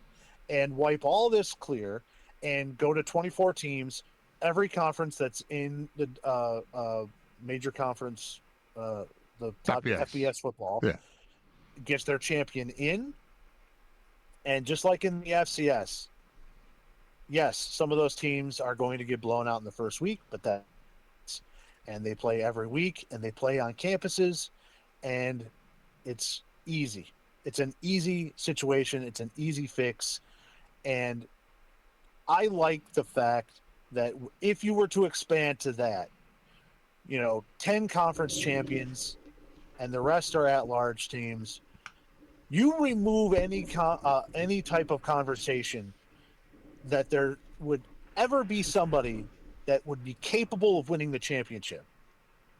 and wipe all this clear and go to 24 teams, every conference that's in the major conference, the top FBS football, gets their champion in. And just like in the FCS, yes, some of those teams are going to get blown out in the first week, but and they play every week and they play on campuses, and it's easy. It's an easy situation. It's an easy fix. And I like the fact that if you were to expand to that, 10 conference champions and the rest are at-large teams, you remove any type of conversation that there would ever be somebody that would be capable of winning the championship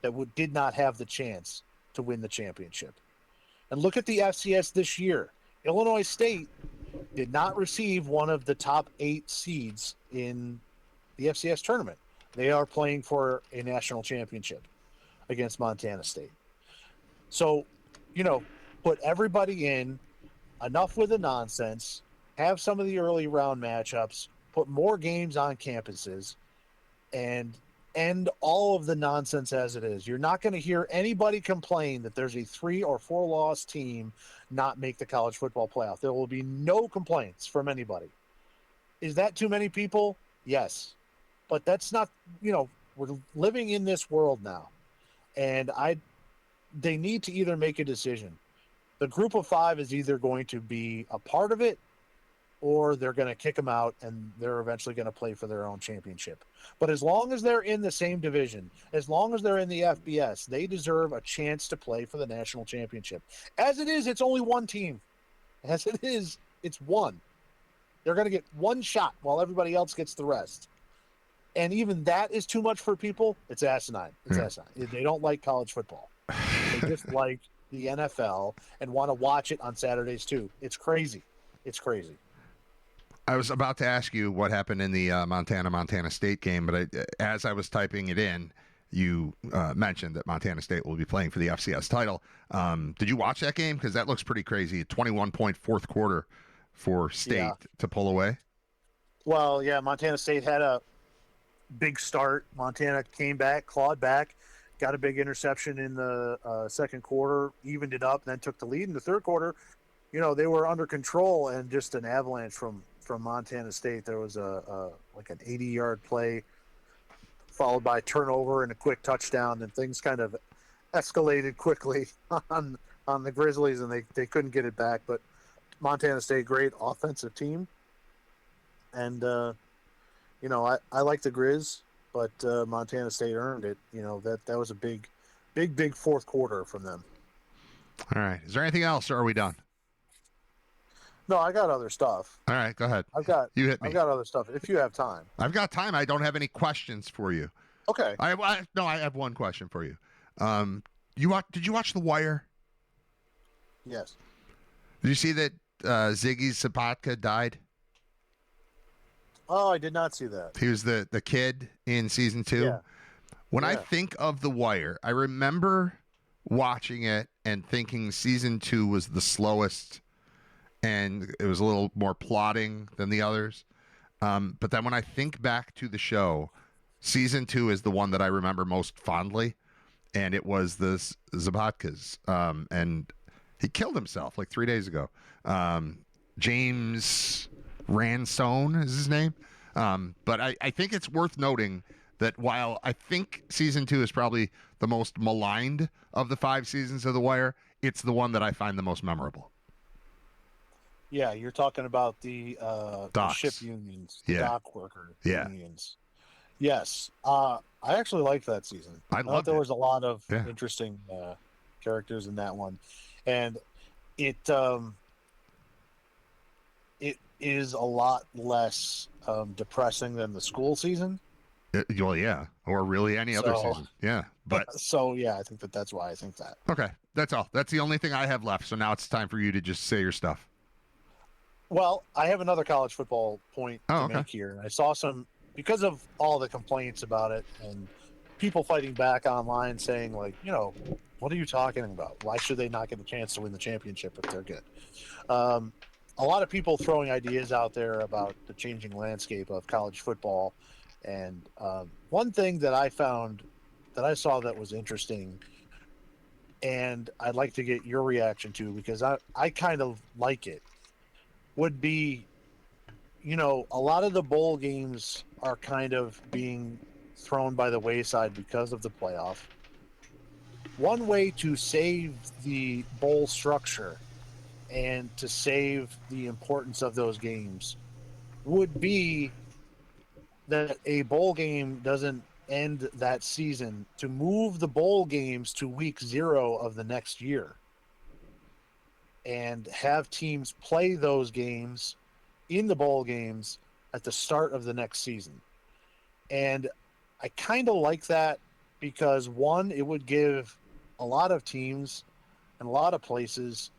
that did not have the chance to win the championship. And look at the FCS this year. Illinois State did not receive one of the top 8 seeds in the FCS tournament. They are playing for a national championship against Montana State. So, put everybody in, enough with the nonsense, have some of the early round matchups, put more games on campuses, and end all of the nonsense as it is. You're not going to hear anybody complain that there's a 3 or 4 loss team not make the college football playoff. There will be no complaints from anybody. Is that too many people? Yes. But that's not, we're living in this world now. And they need to either make a decision. The group of 5 is either going to be a part of it, or they're going to kick them out and they're eventually going to play for their own championship. But as long as they're in the same division, as long as they're in the FBS, they deserve a chance to play for the national championship. As it is, it's only one team. As it is, it's one. They're going to get one shot while everybody else gets the rest. And even that is too much for people. It's asinine. It's asinine. They don't like college football. They just like the NFL and want to watch it on Saturdays too. It's crazy. It's crazy. I was about to ask you what happened in the Montana State game, but as I was typing it in, you mentioned that Montana State will be playing for the FCS title. Did you watch that game? Because that looks pretty crazy. 21-point fourth quarter for State to pull away. Well, yeah, Montana State had a big start. Montana came back, clawed back, got a big interception in the second quarter, evened it up, and then took the lead in the third quarter. They were under control, and just an avalanche from Montana State. There was like an 80-yard play followed by turnover and a quick touchdown, and things kind of escalated quickly on the Grizzlies, and they couldn't get it back. But Montana State, great offensive team, and I like the Grizz, but Montana State earned it. That was a big fourth quarter from them. All right, is there anything else, or are we done? No, I got other stuff. All right, go ahead. You hit me. I've got other stuff. If you have time. I've got time. I don't have any questions for you. Okay. I have one question for you. Did you watch The Wire? Yes. Did you see that Ziggy Zapatka died? Oh, I did not see that. He was the kid in season 2. Yeah. When I think of The Wire, I remember watching it and thinking season 2 was the slowest, and it was a little more plotting than the others. But then when I think back to the show, season 2 is the one that I remember most fondly, and it was the Zapatkas. And he killed himself like 3 days ago. James Ransone is his name. But I think it's worth noting that while I think season 2 is probably the most maligned of the 5 seasons of The Wire, it's the one that I find the most memorable. Yeah, you're talking about the ship unions, the dock worker unions. Yes. I actually liked that season. I thought there was a lot of interesting characters in that one. And it is a lot less depressing than the school season. Well, yeah, or really any other season. Yeah, but so yeah, I think that's why I think that. Okay, That's all. That's the only thing I have left. So now it's time for you to just say your stuff. Well, I have another college football point to Okay. make here. I saw some, because of all the complaints about it and people fighting back online saying, like, what are you talking about? Why should they not get a chance to win the championship if they're good? A lot of people throwing ideas out there about the changing landscape of college football. And one thing that I saw that was interesting, and I'd like to get your reaction to, because I kind of like it, would be, a lot of the bowl games are kind of being thrown by the wayside because of the playoff. One way to save the bowl structure and to save the importance of those games would be that a bowl game doesn't end that season, to move the bowl games to week 0 of the next year and have teams play those games in the bowl games at the start of the next season. And I kind of like that because, one, it would give a lot of teams and a lot of places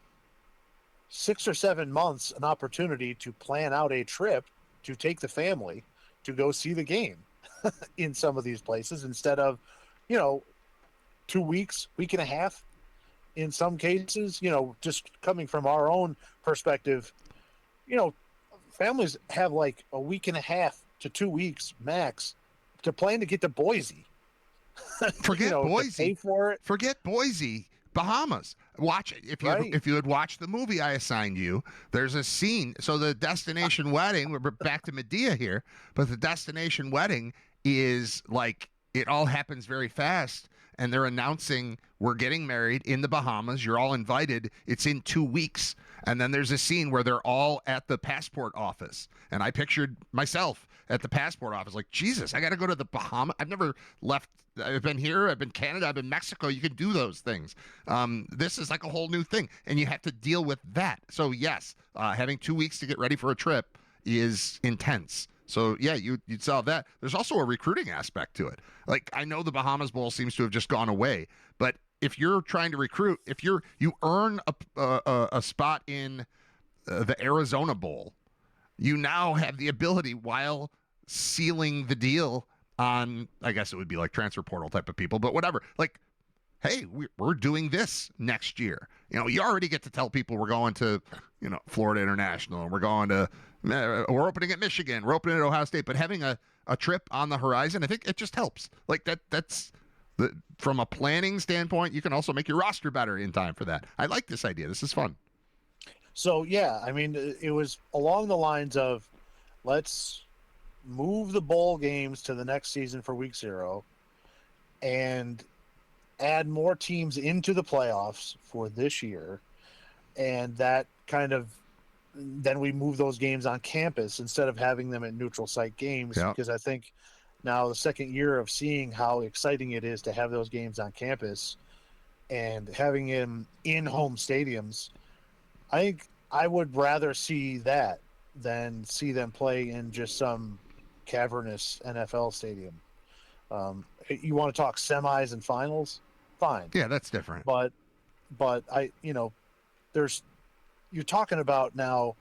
6 or 7 months an opportunity to plan out a trip to take the family to go see the game in some of these places, instead of, 2 weeks, week and a half in some cases. Just coming from our own perspective, families have like a week and a half to 2 weeks max to plan to get to Boise. Forget Boise. To pay for it. Forget Boise. Bahamas. Watch it. If you had watched the movie I assigned you, there's a scene. So the destination wedding, we're back to Medea here, but the destination wedding is like, it all happens very fast, and they're announcing we're getting married in the Bahamas. You're all invited. It's in 2 weeks. And then there's a scene where they're all at the passport office. And I pictured myself at the passport office like, Jesus, I got to go to the Bahamas. I've never left. I've been here. I've been Canada. I've been Mexico. You can do those things. This is like a whole new thing. And you have to deal with that. So, yes, having 2 weeks to get ready for a trip is intense. So, yeah, you'd solve that. There's also a recruiting aspect to it. Like, I know the Bahamas Bowl seems to have just gone away, but if you're trying to recruit, if you earn a spot in the Arizona Bowl, you now have the ability, while sealing the deal on, I guess it would be like transfer portal type of people, but whatever. Like, hey, we're doing this next year. You already get to tell people we're going to, Florida International, and we're going to, we're opening at Michigan, we're opening at Ohio State, but having a trip on the horizon, I think it just helps. Like that's from a planning standpoint, you can also make your roster better in time for that. I like this idea. This is fun. So, yeah, I mean, it was along the lines of, let's move the bowl games to the next season for week 0 and add more teams into the playoffs for this year. And that kind of, then we move those games on campus instead of having them at neutral site games. Yep. Because I think now, the second year of seeing how exciting it is to have those games on campus and having them in home stadiums, I think I would rather see that than see them play in just some cavernous NFL stadium. You want to talk semis and finals? Fine. Yeah, that's different. But you're talking about now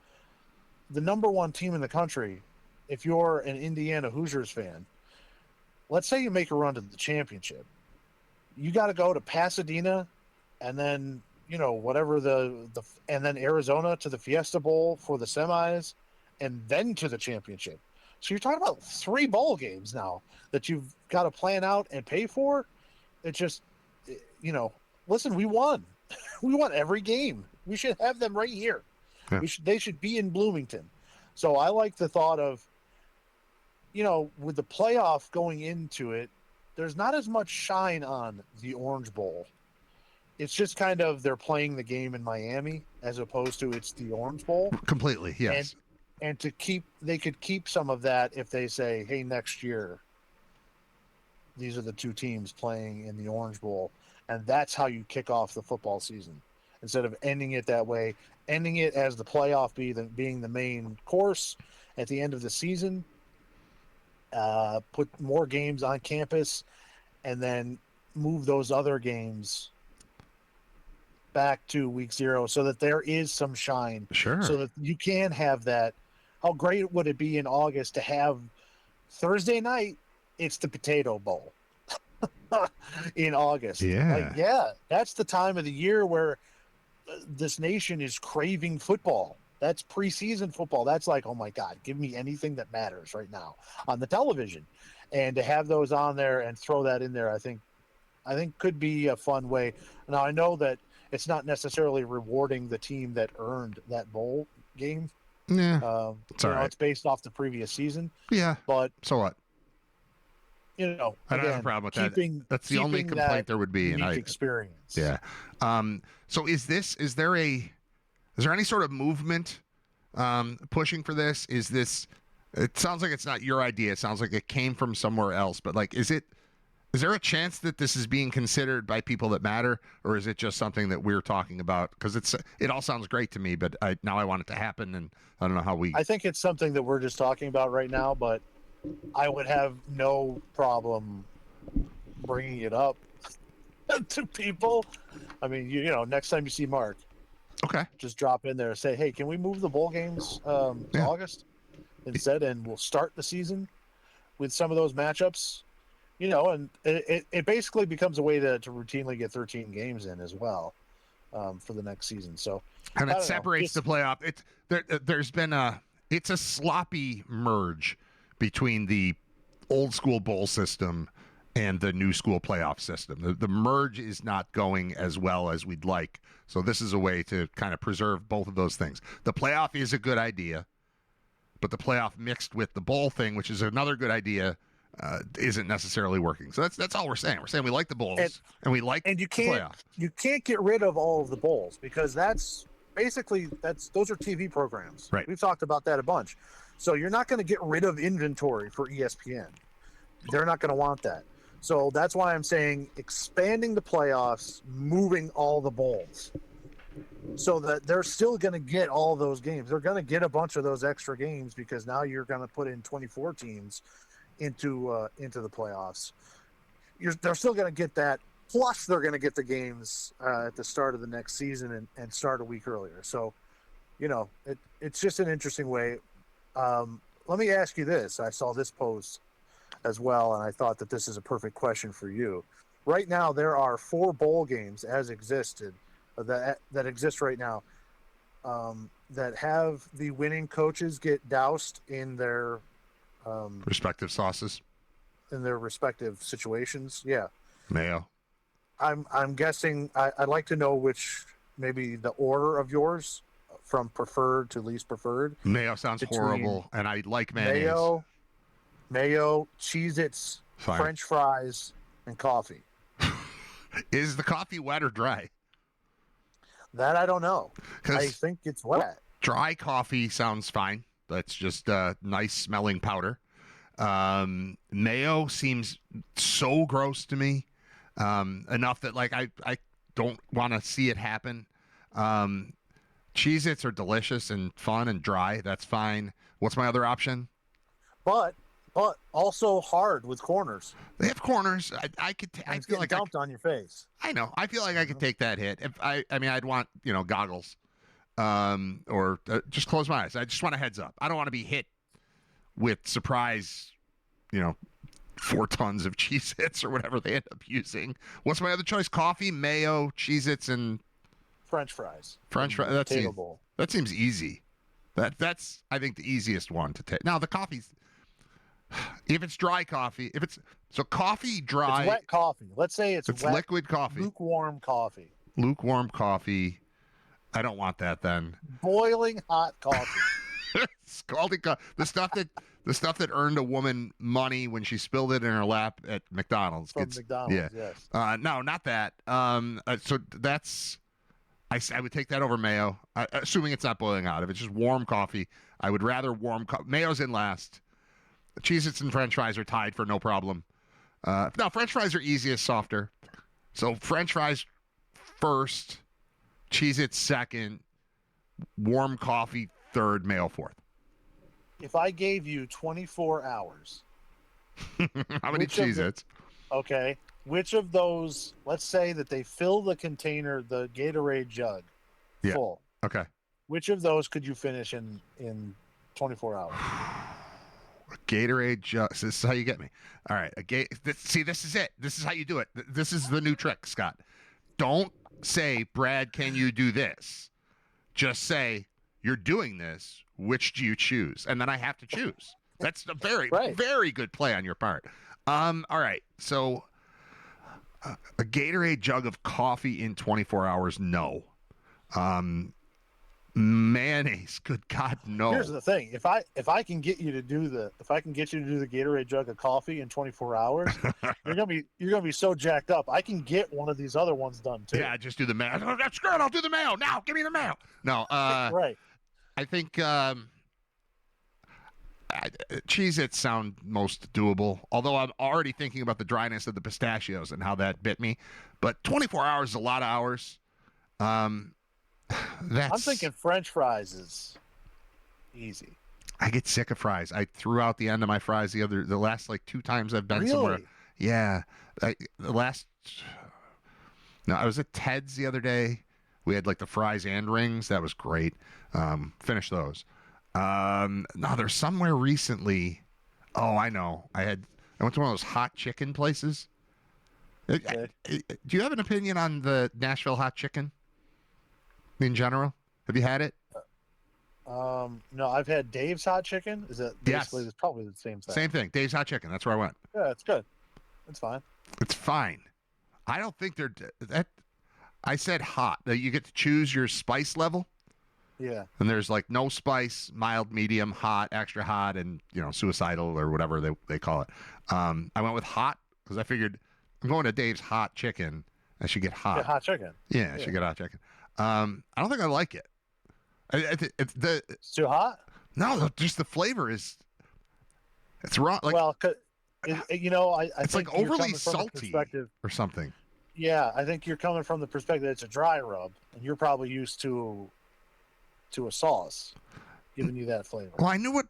the number one team in the country. If you're an Indiana Hoosiers fan, let's say you make a run to the championship, you got to go to Pasadena, and then whatever and then Arizona to the Fiesta Bowl for the semis, and then to the championship. So you're talking about 3 bowl games now that you've got to plan out and pay for. It's just, listen, we won. We won every game. We should have them right here. Yeah. They should be in Bloomington. So I like the thought of, with the playoff going into it, there's not as much shine on the Orange Bowl. It's just kind of, they're playing the game in Miami as opposed to it's the Orange Bowl. Completely, yes. And they could keep some of that if they say, hey, next year, these are the 2 teams playing in the Orange Bowl. And that's how you kick off the football season. Instead of ending it that way, ending it as the playoff being the main course at the end of the season. Put more games on campus, and then move those other games back to week 0 so that there is some shine, Sure. so that you can have that. How great would it be in August to have Thursday night? It's the Potato Bowl in August. Yeah. That's the time of the year where this nation is craving football. That's preseason football. That's like, oh my God, give me anything that matters right now on the television. And to have those on there and throw that in there, I think could be a fun way. Now I know that it's not necessarily rewarding the team that earned that bowl game. Yeah. It's all right. It's based off the previous season. Yeah. But so what? I don't have a problem with that. That's the only complaint there would be. Unique experience. Yeah. So is there any sort of movement pushing for this? It sounds like it's not your idea. It sounds like it came from somewhere else. But like, is there a chance that this is being considered by people that matter, or is it just something that we're talking about? Because it all sounds great to me, but now I want it to happen, and I don't know how we. I think it's something that we're just talking about right now, but I would have no problem bringing it up to people. I mean, next time you see Mark, okay, just drop in there and say, hey, can we move the bowl games to August instead, and we'll start the season with some of those matchups. And it basically becomes a way to routinely get 13 games in as well for the next season. So, and it separates the playoff. There's been it's a sloppy merge between the old school bowl system and the new school playoff system. The merge is not going as well as we'd like. So this is a way to kind of preserve both of those things. The playoff is a good idea, but the playoff mixed with the bowl thing, which is another good idea, isn't necessarily working. So that's all we're saying. We're saying we like the bowls and we like the playoff. You can't get rid of all of the bowls because those are TV programs. Right. We've talked about that a bunch. So you're not going to get rid of inventory for ESPN. They're not going to want that. So that's why I'm saying expanding the playoffs, moving all the bowls, so that they're still going to get all those games. They're going to get a bunch of those extra games because now you're going to put in 24 teams into the playoffs. They're still going to get that. Plus, they're going to get the games at the start of the next season and start a week earlier. So, it's just an interesting way. Let me ask you this. I saw this post as well, and I thought that this is a perfect question for you. Right now, there are 4 bowl games that exist right now that have the winning coaches get doused in their respective sauces, in their respective situations. Yeah, mayo. I'm guessing. I'd like to know which, maybe the order of yours from preferred to least preferred. Mayo sounds horrible, and I like mayonnaise. Mayo, Cheez-Its, French fries, and coffee. Is the coffee wet or dry? That I don't know. I think it's wet. Dry coffee sounds fine. That's just nice smelling powder. Mayo seems so gross to me, enough that like I don't want to see it happen. Cheez-Its are delicious and fun and dry. That's fine. What's my other option? But also hard with corners. They have corners. I feel like dumped on your face. I know. I feel like I could take that hit. If I'd want goggles, or just close my eyes. I just want a heads up. I don't want to be hit with surprise, 4 tons of Cheez-Its or whatever they end up using. What's my other choice? Coffee, mayo, Cheez-Its, and French fries. That seems easy. That's I think the easiest one to take. Now the coffee's, if it's dry coffee, coffee dry. It's wet coffee. Let's say it's wet, liquid coffee. Lukewarm coffee. Lukewarm coffee. I don't want that then. Boiling hot coffee. Scalding coffee. The stuff that earned a woman money when she spilled it in her lap at McDonald's. From McDonald's, yes. No, not that. So that's. I would take that over mayo, assuming it's not boiling hot. If it's just warm coffee, I would rather warm coffee. Mayo's in last. Cheez-Its and French fries are tied for no problem. No, French fries are easiest, softer. So French fries first, Cheez-Its second, warm coffee third, mayo fourth. If I gave you 24 hours. How many Cheez-Its? Okay. which of those? Let's say that they fill the container, the Gatorade jug, Yeah. full. Okay. Which of those could you finish in 24 hours? A Gatorade jug. This is how you get me. All right. See, this is it. This is how you do it. This is the new trick, Scott. Don't say, Brad, can you do this? Just say, you're doing this. Which do you choose? And then I have to choose. That's a very, very good play on your part. All right. So a Gatorade jug of coffee in 24 hours? No. Mayonnaise? Good God, no. Here's the thing: if I can get you to do the Gatorade jug of coffee in 24 hours, you're gonna be so jacked up. I can get one of these other ones done too. Yeah, just do the mayo. Oh, that's good. I'll do the mayo now. Give me the mayo. No. Right. I think Cheez-Its sound most doable, although I'm already thinking about the dryness of the pistachios and how that bit me. But 24 hours is a lot of hours. I'm thinking French fries is easy. I get sick of fries. I threw out the end of my fries the last like 2 times I've been somewhere. Yeah. I was at Ted's the other day. We had like the fries and rings. That was great. Finished those. No, there's somewhere recently. Oh, I know. I went to one of those hot chicken places. Okay. Do you have an opinion on the Nashville hot chicken in general? Have you had it? No, I've had Dave's hot chicken. Is that basically? Yes. It's probably the same thing. Same thing. Dave's hot chicken. That's where I went. Yeah, it's good. It's fine. It's fine. I don't think they're that. I said hot. You get to choose your spice level. Yeah. And there's like no spice, mild, medium, hot, extra hot, and suicidal or whatever they call it. I went with hot because I figured I'm going to Dave's hot chicken. I should get hot. Get hot chicken. Yeah, I should get hot chicken. I don't think I like it. It's too hot? No, just the flavor is. It's wrong. Like, well, I it's think like overly salty or something. Yeah, I think you're coming from the perspective that it's a dry rub, and you're probably used to a sauce giving you that flavor. Well, I knew what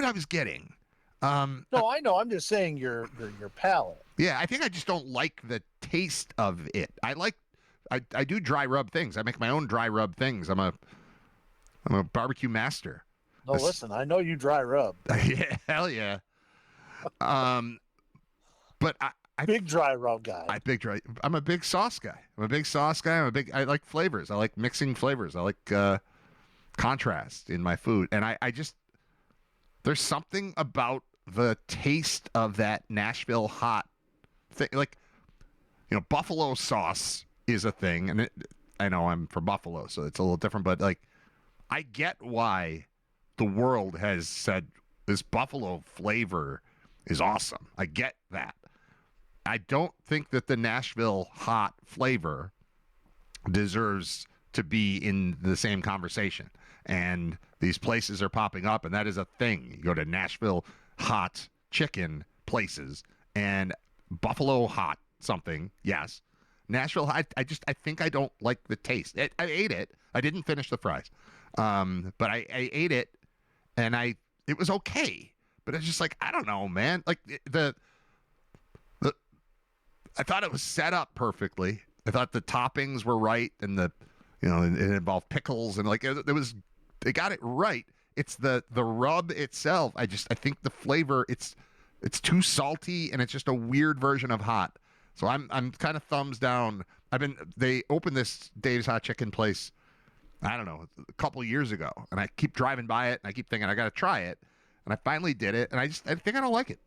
I was getting. No, I know. I'm just saying your palate. Yeah, I think I just don't like the taste of it. I do dry rub things. I make my own dry rub things. I'm a barbecue master. No, listen, I know you dry rub. Yeah, hell yeah. But I big dry rub guy. I'm a big sauce guy. I like flavors. I like mixing flavors. I like contrast in my food. And I just there's something about the taste of that Nashville hot thing. Like, buffalo sauce is a thing, and I know I'm from Buffalo, so it's a little different, but like I get why the world has said this buffalo flavor is awesome. I get that. I don't think that the Nashville hot flavor deserves to be in the same conversation. And these places are popping up, and that is a thing. You go to Nashville hot chicken places and Buffalo hot something, yes. Nashville hot, I think I don't like the taste. I ate it. I didn't finish the fries. But I ate it, and it was okay. But it's just like, I don't know, man. Like I thought it was set up perfectly. I thought the toppings were right, and it involved pickles, and like they got it right. It's the rub itself. I think the flavor it's too salty, and it's just a weird version of hot. So I'm kind of thumbs down. They opened this Dave's Hot Chicken place, I don't know, a couple of years ago, and I keep driving by it, and I keep thinking I got to try it, and I finally did it, and I think I don't like it.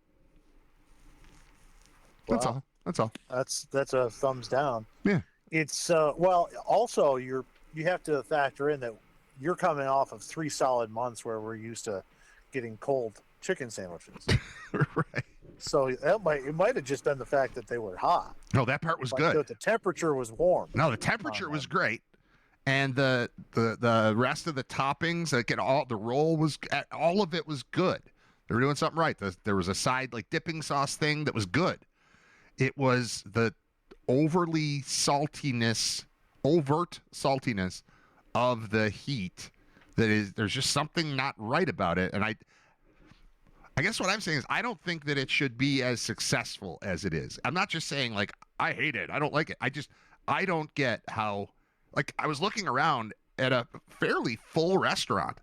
That's all. That's a thumbs down. Yeah. It's also you have to factor in that you're coming off of 3 solid months where we're used to getting cold chicken sandwiches. Right. So it might have just been the fact that they were hot. No, that part was good. The temperature was warm. No, the temperature was great, and the rest of the toppings, like the roll was, all of it was good. They were doing something right. There was a side like dipping sauce thing that was good. It was the overt saltiness of the heat there's just something not right about it, and I guess what I'm saying is I don't think that it should be as successful as it is. I'm not just saying like I hate it. I don't like it. I don't get how, like, I was looking around at a fairly full restaurant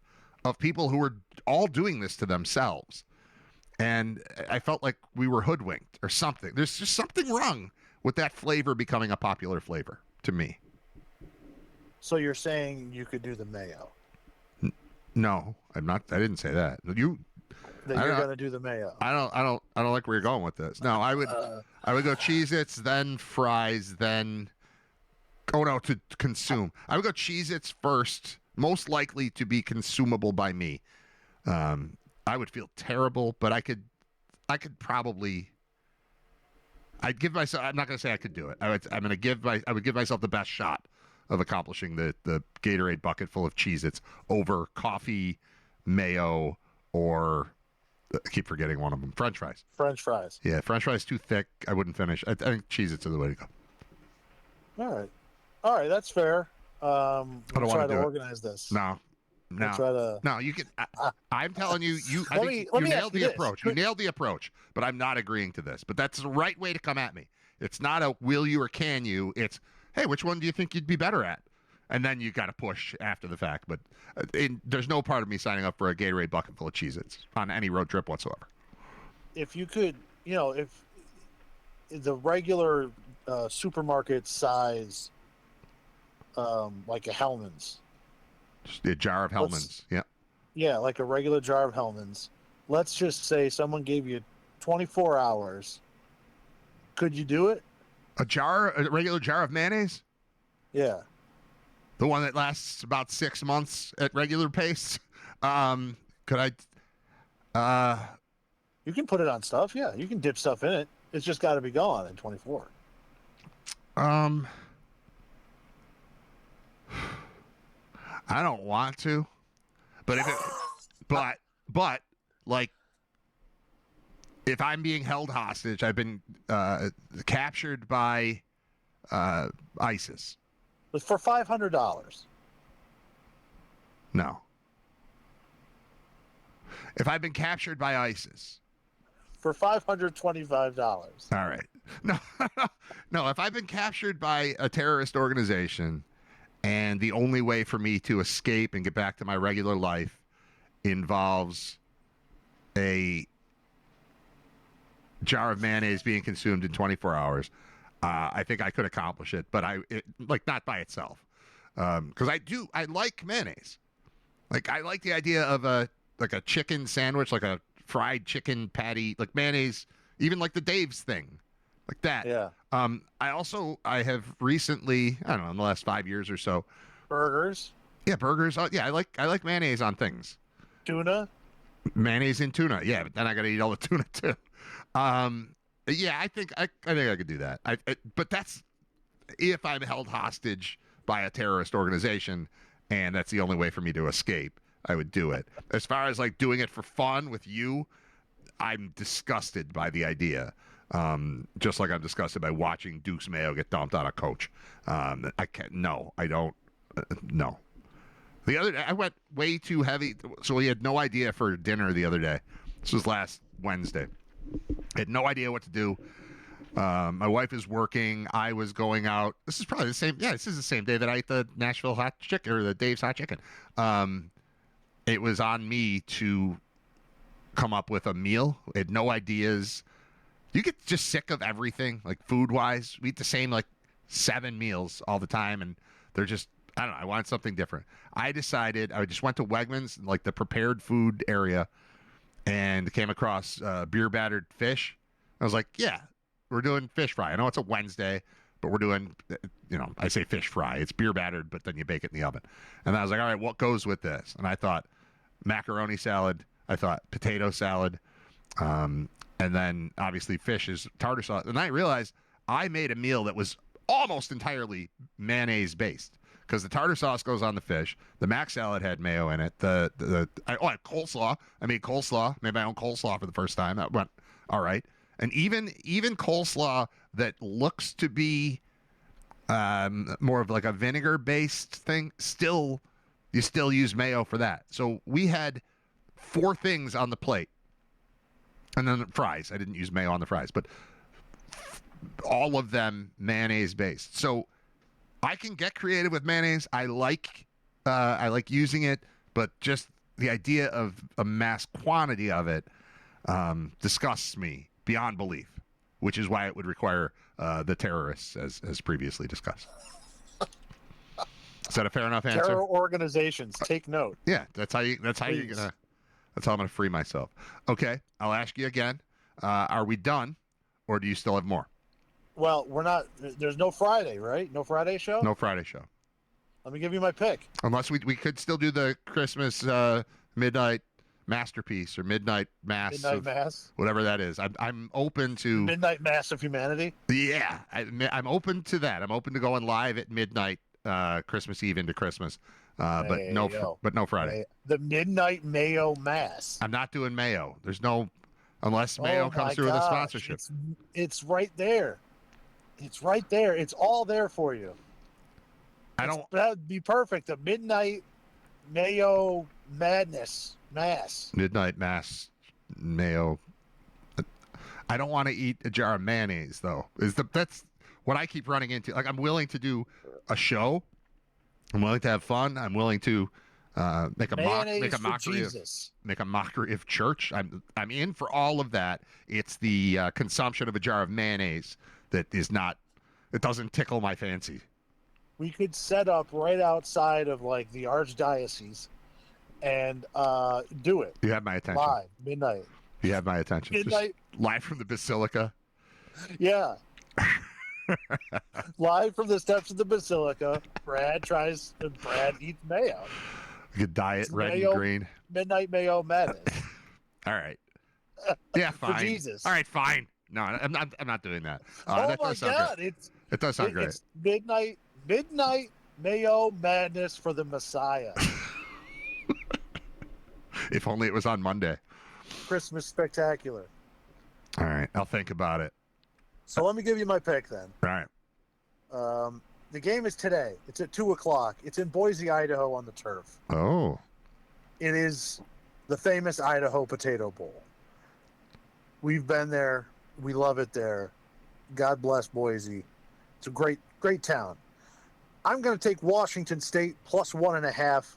of people who were all doing this to themselves. And I felt like we were hoodwinked or something. There's just something wrong with that flavor becoming a popular flavor to me. So you're saying you could do the mayo? No, I'm not. I didn't say that. You're going to do the mayo. I don't like where you're going with this. No, I would go Cheez-Its, then fries, then to consume. I would go Cheez-Its first, most likely to be consumable by me. I would feel terrible, but I could probably. I'd give myself. I'm not going to say I could do it. I would give myself the best shot of accomplishing the Gatorade bucket full of Cheez-Its over coffee, mayo, or I keep forgetting one of them. French fries. French fries. Yeah, French fries too thick. I wouldn't finish. I think Cheez-Its are the way to go. All right. That's fair. I don't try want to to organize this. No. No, you can. I'm telling you, I think you nailed the approach. You nailed the approach, but I'm not agreeing to this. But that's the right way to come at me. It's not a will you or can you. It's, hey, which one do you think you'd be better at? And then you got to push after the fact. But there's no part of me signing up for a Gatorade bucket full of Cheez-Its on any road trip whatsoever. If you could, if the regular supermarket size, like a Hellman's. A jar of Hellman's, yeah. Yeah, like a regular jar of Hellman's. Let's just say someone gave you 24 hours. Could you do it? A regular jar of mayonnaise? Yeah. The one that lasts about 6 months at regular pace? Could I? You can put it on stuff, yeah. You can dip stuff in it. It's just got to be gone in 24. I don't want to, but but like, if I'm being held hostage, I've been captured by ISIS. For $500. No. If I've been captured by ISIS. For $525. All right. No, no. If I've been captured by a terrorist organization, and the only way for me to escape and get back to my regular life involves a jar of mayonnaise being consumed in 24 hours, I think I could accomplish it, but not by itself. Because I like mayonnaise. Like, I like the idea of a chicken sandwich, like a fried chicken patty, like mayonnaise, even like the Dave's thing. Like that. Yeah. I have recently, I don't know, in the last 5 years or so. Burgers. Yeah, burgers. Yeah, I like mayonnaise on things. Tuna. Mayonnaise in tuna. Yeah, but then I got to eat all the tuna too. Yeah, I think I could do that. But that's if I'm held hostage by a terrorist organization, and that's the only way for me to escape. I would do it. As far as like doing it for fun with you, I'm disgusted by the idea. Just like I'm disgusted by watching Duke's Mayo get dumped on a coach. I can't. No, I don't. No. The other day, I went way too heavy, so we had no idea for dinner the other day. This was last Wednesday. I had no idea what to do. My wife is working. I was going out. This is probably the same. Yeah, this is the same day that I ate the Nashville hot chicken or the Dave's hot chicken. It was on me to come up with a meal. I had no ideas. You get just sick of everything, like food-wise. We eat the same, like, 7 meals all the time, and they're just, I don't know, I wanted something different. I decided, I just went to Wegmans, like the prepared food area, and came across beer-battered fish. I was like, yeah, we're doing fish fry. I know it's a Wednesday, but we're doing, I say fish fry. It's beer-battered, but then you bake it in the oven. And I was like, all right, what goes with this? And I thought macaroni salad. I thought potato salad. And then, obviously, fish is tartar sauce. And I realized I made a meal that was almost entirely mayonnaise-based because the tartar sauce goes on the fish. The mac salad had mayo in it. I had coleslaw. I made coleslaw. Made my own coleslaw for the first time. That went all right. And even coleslaw that looks to be more of like a vinegar-based thing, you still use mayo for that. So we had 4 things on the plate. And then fries. I didn't use mayo on the fries, but all of them mayonnaise based. So I can get creative with mayonnaise. I like using it, but just the idea of a mass quantity of it disgusts me beyond belief, which is why it would require the terrorists, as previously discussed. Is that a fair enough answer? Terror organizations, take note. Yeah, that's how you're gonna. That's how I'm gonna free myself. Okay, I'll ask you again. Are we done, or do you still have more? Well, we're not. There's no Friday, right? No Friday show. No Friday show. Let me give you my pick. Unless we could still do the Christmas midnight masterpiece or midnight mass. Midnight mass. Whatever that is. I'm open to Midnight Mass of Humanity. Yeah, I'm open to that. I'm open to going live at midnight, Christmas Eve into Christmas, but no Friday. The Midnight Mayo Mass. I'm not doing mayo. There's no, unless mayo comes through with a sponsorship. It's right there. It's right there. It's all there for you. That'd be perfect. The Midnight Mayo Madness Mass. Midnight Mass mayo. I don't want to eat a jar of mayonnaise though. That's what I keep running into. Like, I'm willing to do a show. I'm willing to have fun. I'm willing to make a mockery of church. I'm in for all of that. It's the consumption of a jar of mayonnaise that is not. It doesn't tickle my fancy. We could set up right outside of like the archdiocese and do it. You have my attention. Live, midnight. You have my attention. Midnight. Just live from the basilica. Yeah. Live from the steps of the basilica. Brad eats mayo. Good diet, red and green. Midnight Mayo Madness. All right. Yeah, fine. For Jesus. All right, fine. No, I'm not doing that. Oh that my God! It does sound great. It's midnight Mayo Madness for the Messiah. If only it was on Monday. Christmas spectacular. All right, I'll think about it. So let me give you my pick then. All right. The game is today. It's at 2:00. It's in Boise, Idaho, on the turf. Oh. It is the famous Idaho Potato Bowl. We've been there. We love it there. God bless Boise. It's a great town. I'm going to take Washington State plus 1.5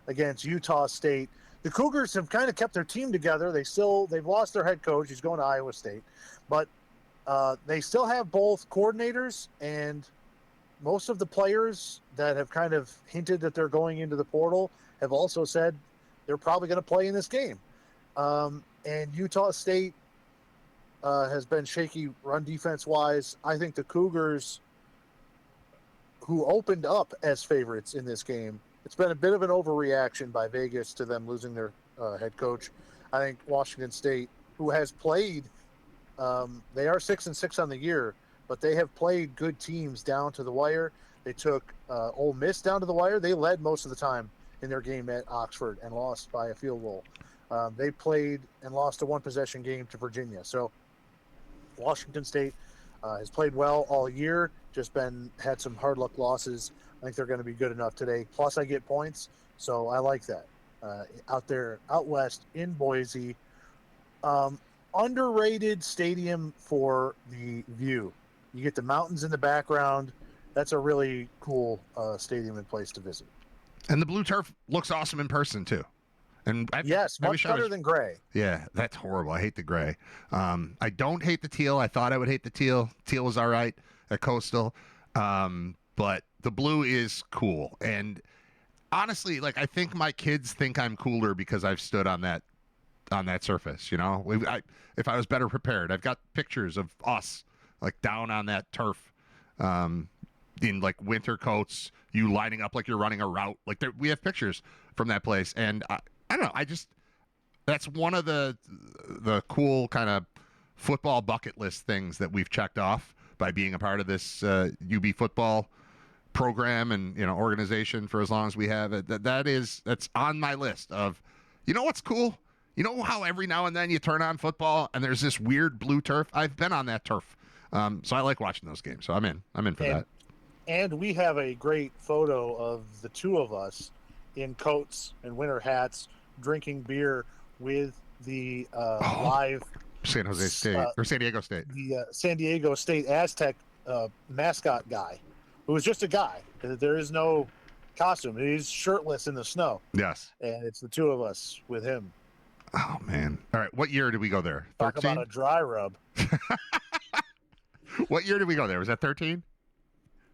against Utah State. The Cougars have kind of kept their team together. They've lost their head coach. He's going to Iowa State, but they still have both coordinators, and most of the players that have kind of hinted that they're going into the portal have also said they're probably going to play in this game. And Utah State has been shaky run defense-wise. I think the Cougars, who opened up as favorites in this game, it's been a bit of an overreaction by Vegas to them losing their head coach. I think Washington State, who has played, they are 6-6 on the year, but they have played good teams down to the wire. They took Ole Miss down to the wire. They led most of the time in their game at Oxford and lost by a field goal. They played and lost a one-possession game to Virginia. So Washington State has played well all year, just had some hard luck losses. I think they're going to be good enough today. Plus, I get points, so I like that. Out west in Boise, underrated stadium for the view. You get the mountains in the background. That's a really cool stadium and place to visit. And the blue turf looks awesome in person too. And much better than gray. Yeah, that's horrible. I hate the gray. I don't hate the teal. I thought I would hate the teal. Teal was all right at Coastal, but the blue is cool. And honestly, like, I think my kids think I'm cooler because I've stood on that surface. You know, if I was better prepared, I've got pictures of us like down on that turf, in like winter coats, you lining up like you're running a route. Like, we have pictures from that place, and I don't know. That's one of the cool kind of football bucket list things that we've checked off by being a part of this UB football program and, you know, organization for as long as we have it. That's on my list of, you know, what's cool. You know how every now and then you turn on football and there's this weird blue turf. I've been on that turf, so I like watching those games. So I'm in for that. And we have a great photo of the two of us in coats and winter hats, drinking beer with the live San Jose State or San Diego State. the San Diego State Aztec mascot guy, who was just a guy. There is no costume. He's shirtless in the snow. Yes. And it's the two of us with him. Oh man! All right, what year did we go there? Talk 13. about a dry rub. What year did we go there? Was that 13?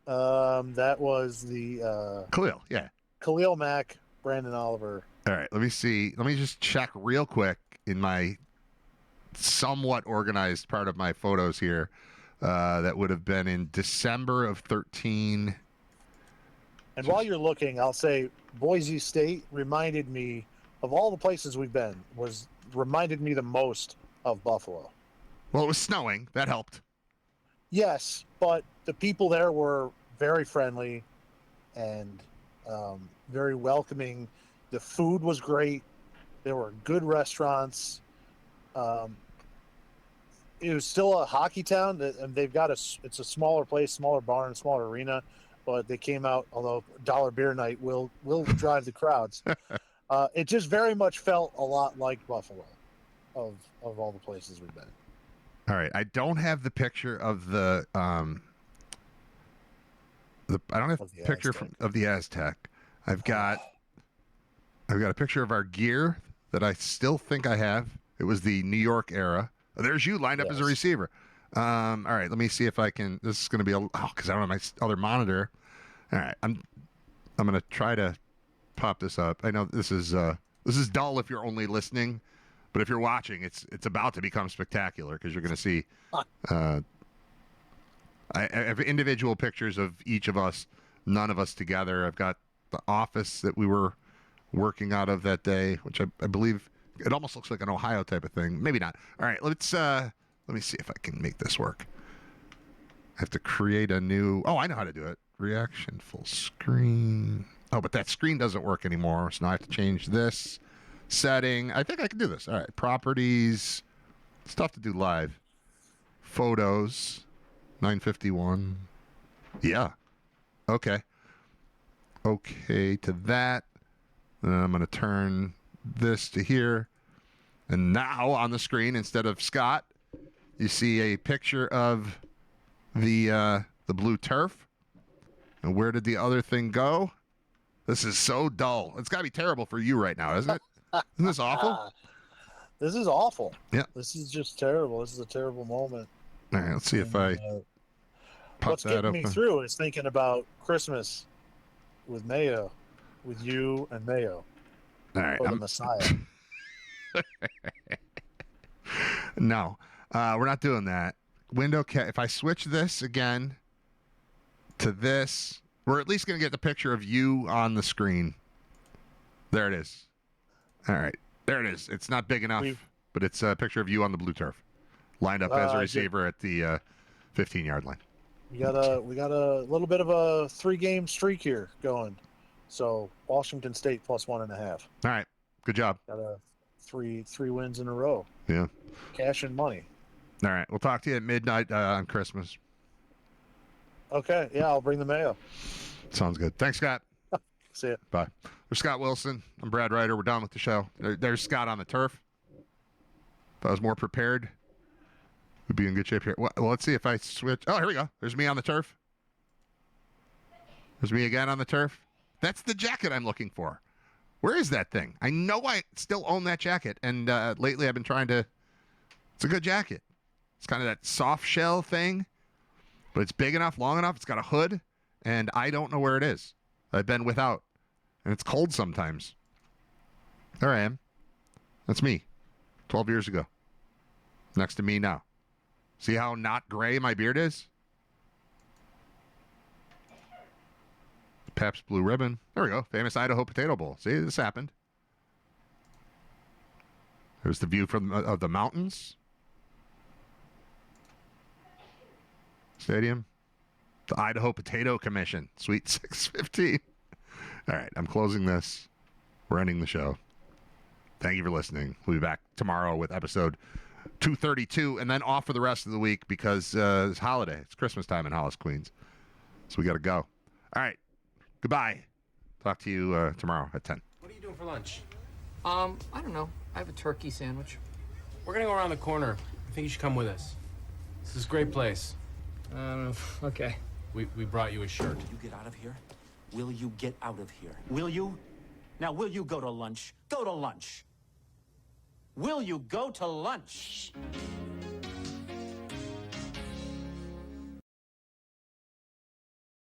That was the Khalil. Yeah. Khalil Mack, Brandon Oliver. All right, let me see. Let me just check real quick in my somewhat organized part of my photos here. That would have been in December of 13. And while you're looking, I'll say Boise State reminded me of all the places we've been, reminded me the most of Buffalo. Well, it was snowing. That helped. Yes, but the people there were very friendly and very welcoming. The food was great. There were good restaurants. It was still a hockey town, and they've got it's a smaller place, smaller barn, smaller arena. But they came out, although dollar beer night will drive the crowds. It just very much felt a lot like Buffalo, of all the places we've been. All right, I don't have the picture of the I don't have the picture of the Aztec. I've got a picture of our gear that I still think I have. It was the New York era. There's you lined up as a receiver. All right, let me see if I can. This is going to be because I don't have my other monitor. All right, I'm going to try to pop this up. I know this is dull if you're only listening, but if you're watching, it's about to become spectacular because you're going to see. I have individual pictures of each of us, none of us together. I've got the office that we were working out of that day, which I believe it almost looks like an Ohio type of thing. Maybe not. All right, let me see if I can make this work. I have to create a new. Oh, I know how to do it. Reaction full screen. Oh, but that screen doesn't work anymore, so now I have to change this setting. I think I can do this. All right, properties. It's tough to do live. Photos. 951. Yeah. Okay. Okay to that. And then I'm going to turn this to here. And now on the screen, instead of Scott, you see a picture of the blue turf. And where did the other thing go? This is so dull. It's got to be terrible for you right now, isn't it? Isn't this awful? This is awful. Yeah. This is just terrible. This is a terrible moment. All right, let's see if I pop what's that getting open. me through is thinking about Christmas with Mayo, with you and Mayo. All right, or the Messiah. No, we're not doing that. If I switch this again to this, we're at least going to get the picture of you on the screen. There it is. All right, there it is. It's not big enough, but it's a picture of you on the blue turf, lined up as a receiver at the 15-yard line. We got a little bit of a 3-game streak here going. So Washington State plus 1.5. All right, good job. Got a three wins in a row. Yeah. Cash and money. All right, we'll talk to you at midnight on Christmas. Okay, yeah, I'll bring the Mayo. Sounds good. Thanks, Scott. See ya. Bye. There's Scott Wilson. I'm Brad Riter. We're done with the show. There's Scott on the turf. If I was more prepared, we'd be in good shape here. Well, let's see if I switch. Oh, here we go. There's me on the turf. There's me again on the turf. That's the jacket I'm looking for. Where is that thing? I know I still own that jacket, and lately I've been trying to. It's a good jacket. It's kind of that soft shell thing, but it's big enough, long enough. It's got a hood, and I don't know where it is. I've been without, and it's cold sometimes. There I am. That's me, 12 years ago. Next to me now. See how not gray my beard is? Pabst Blue Ribbon. There we go. Famous Idaho Potato Bowl. See, this happened. There's the view of the mountains. Stadium. The Idaho Potato Commission. Suite 615. All right, I'm closing this. We're ending the show. Thank you for listening. We'll be back tomorrow with episode 232 and then off for the rest of the week because it's holiday. It's Christmas time in Hollis, Queens. So we got to go. All right. Goodbye. Talk to you tomorrow at 10. What are you doing for lunch? I don't know. I have a turkey sandwich. We're gonna go around the corner. think you should come with us. This is a great place. Okay. We brought you a shirt. Will you get out of here? Will you get out of here? Will you? Now, will you go to lunch? Go to lunch. Will you go to lunch?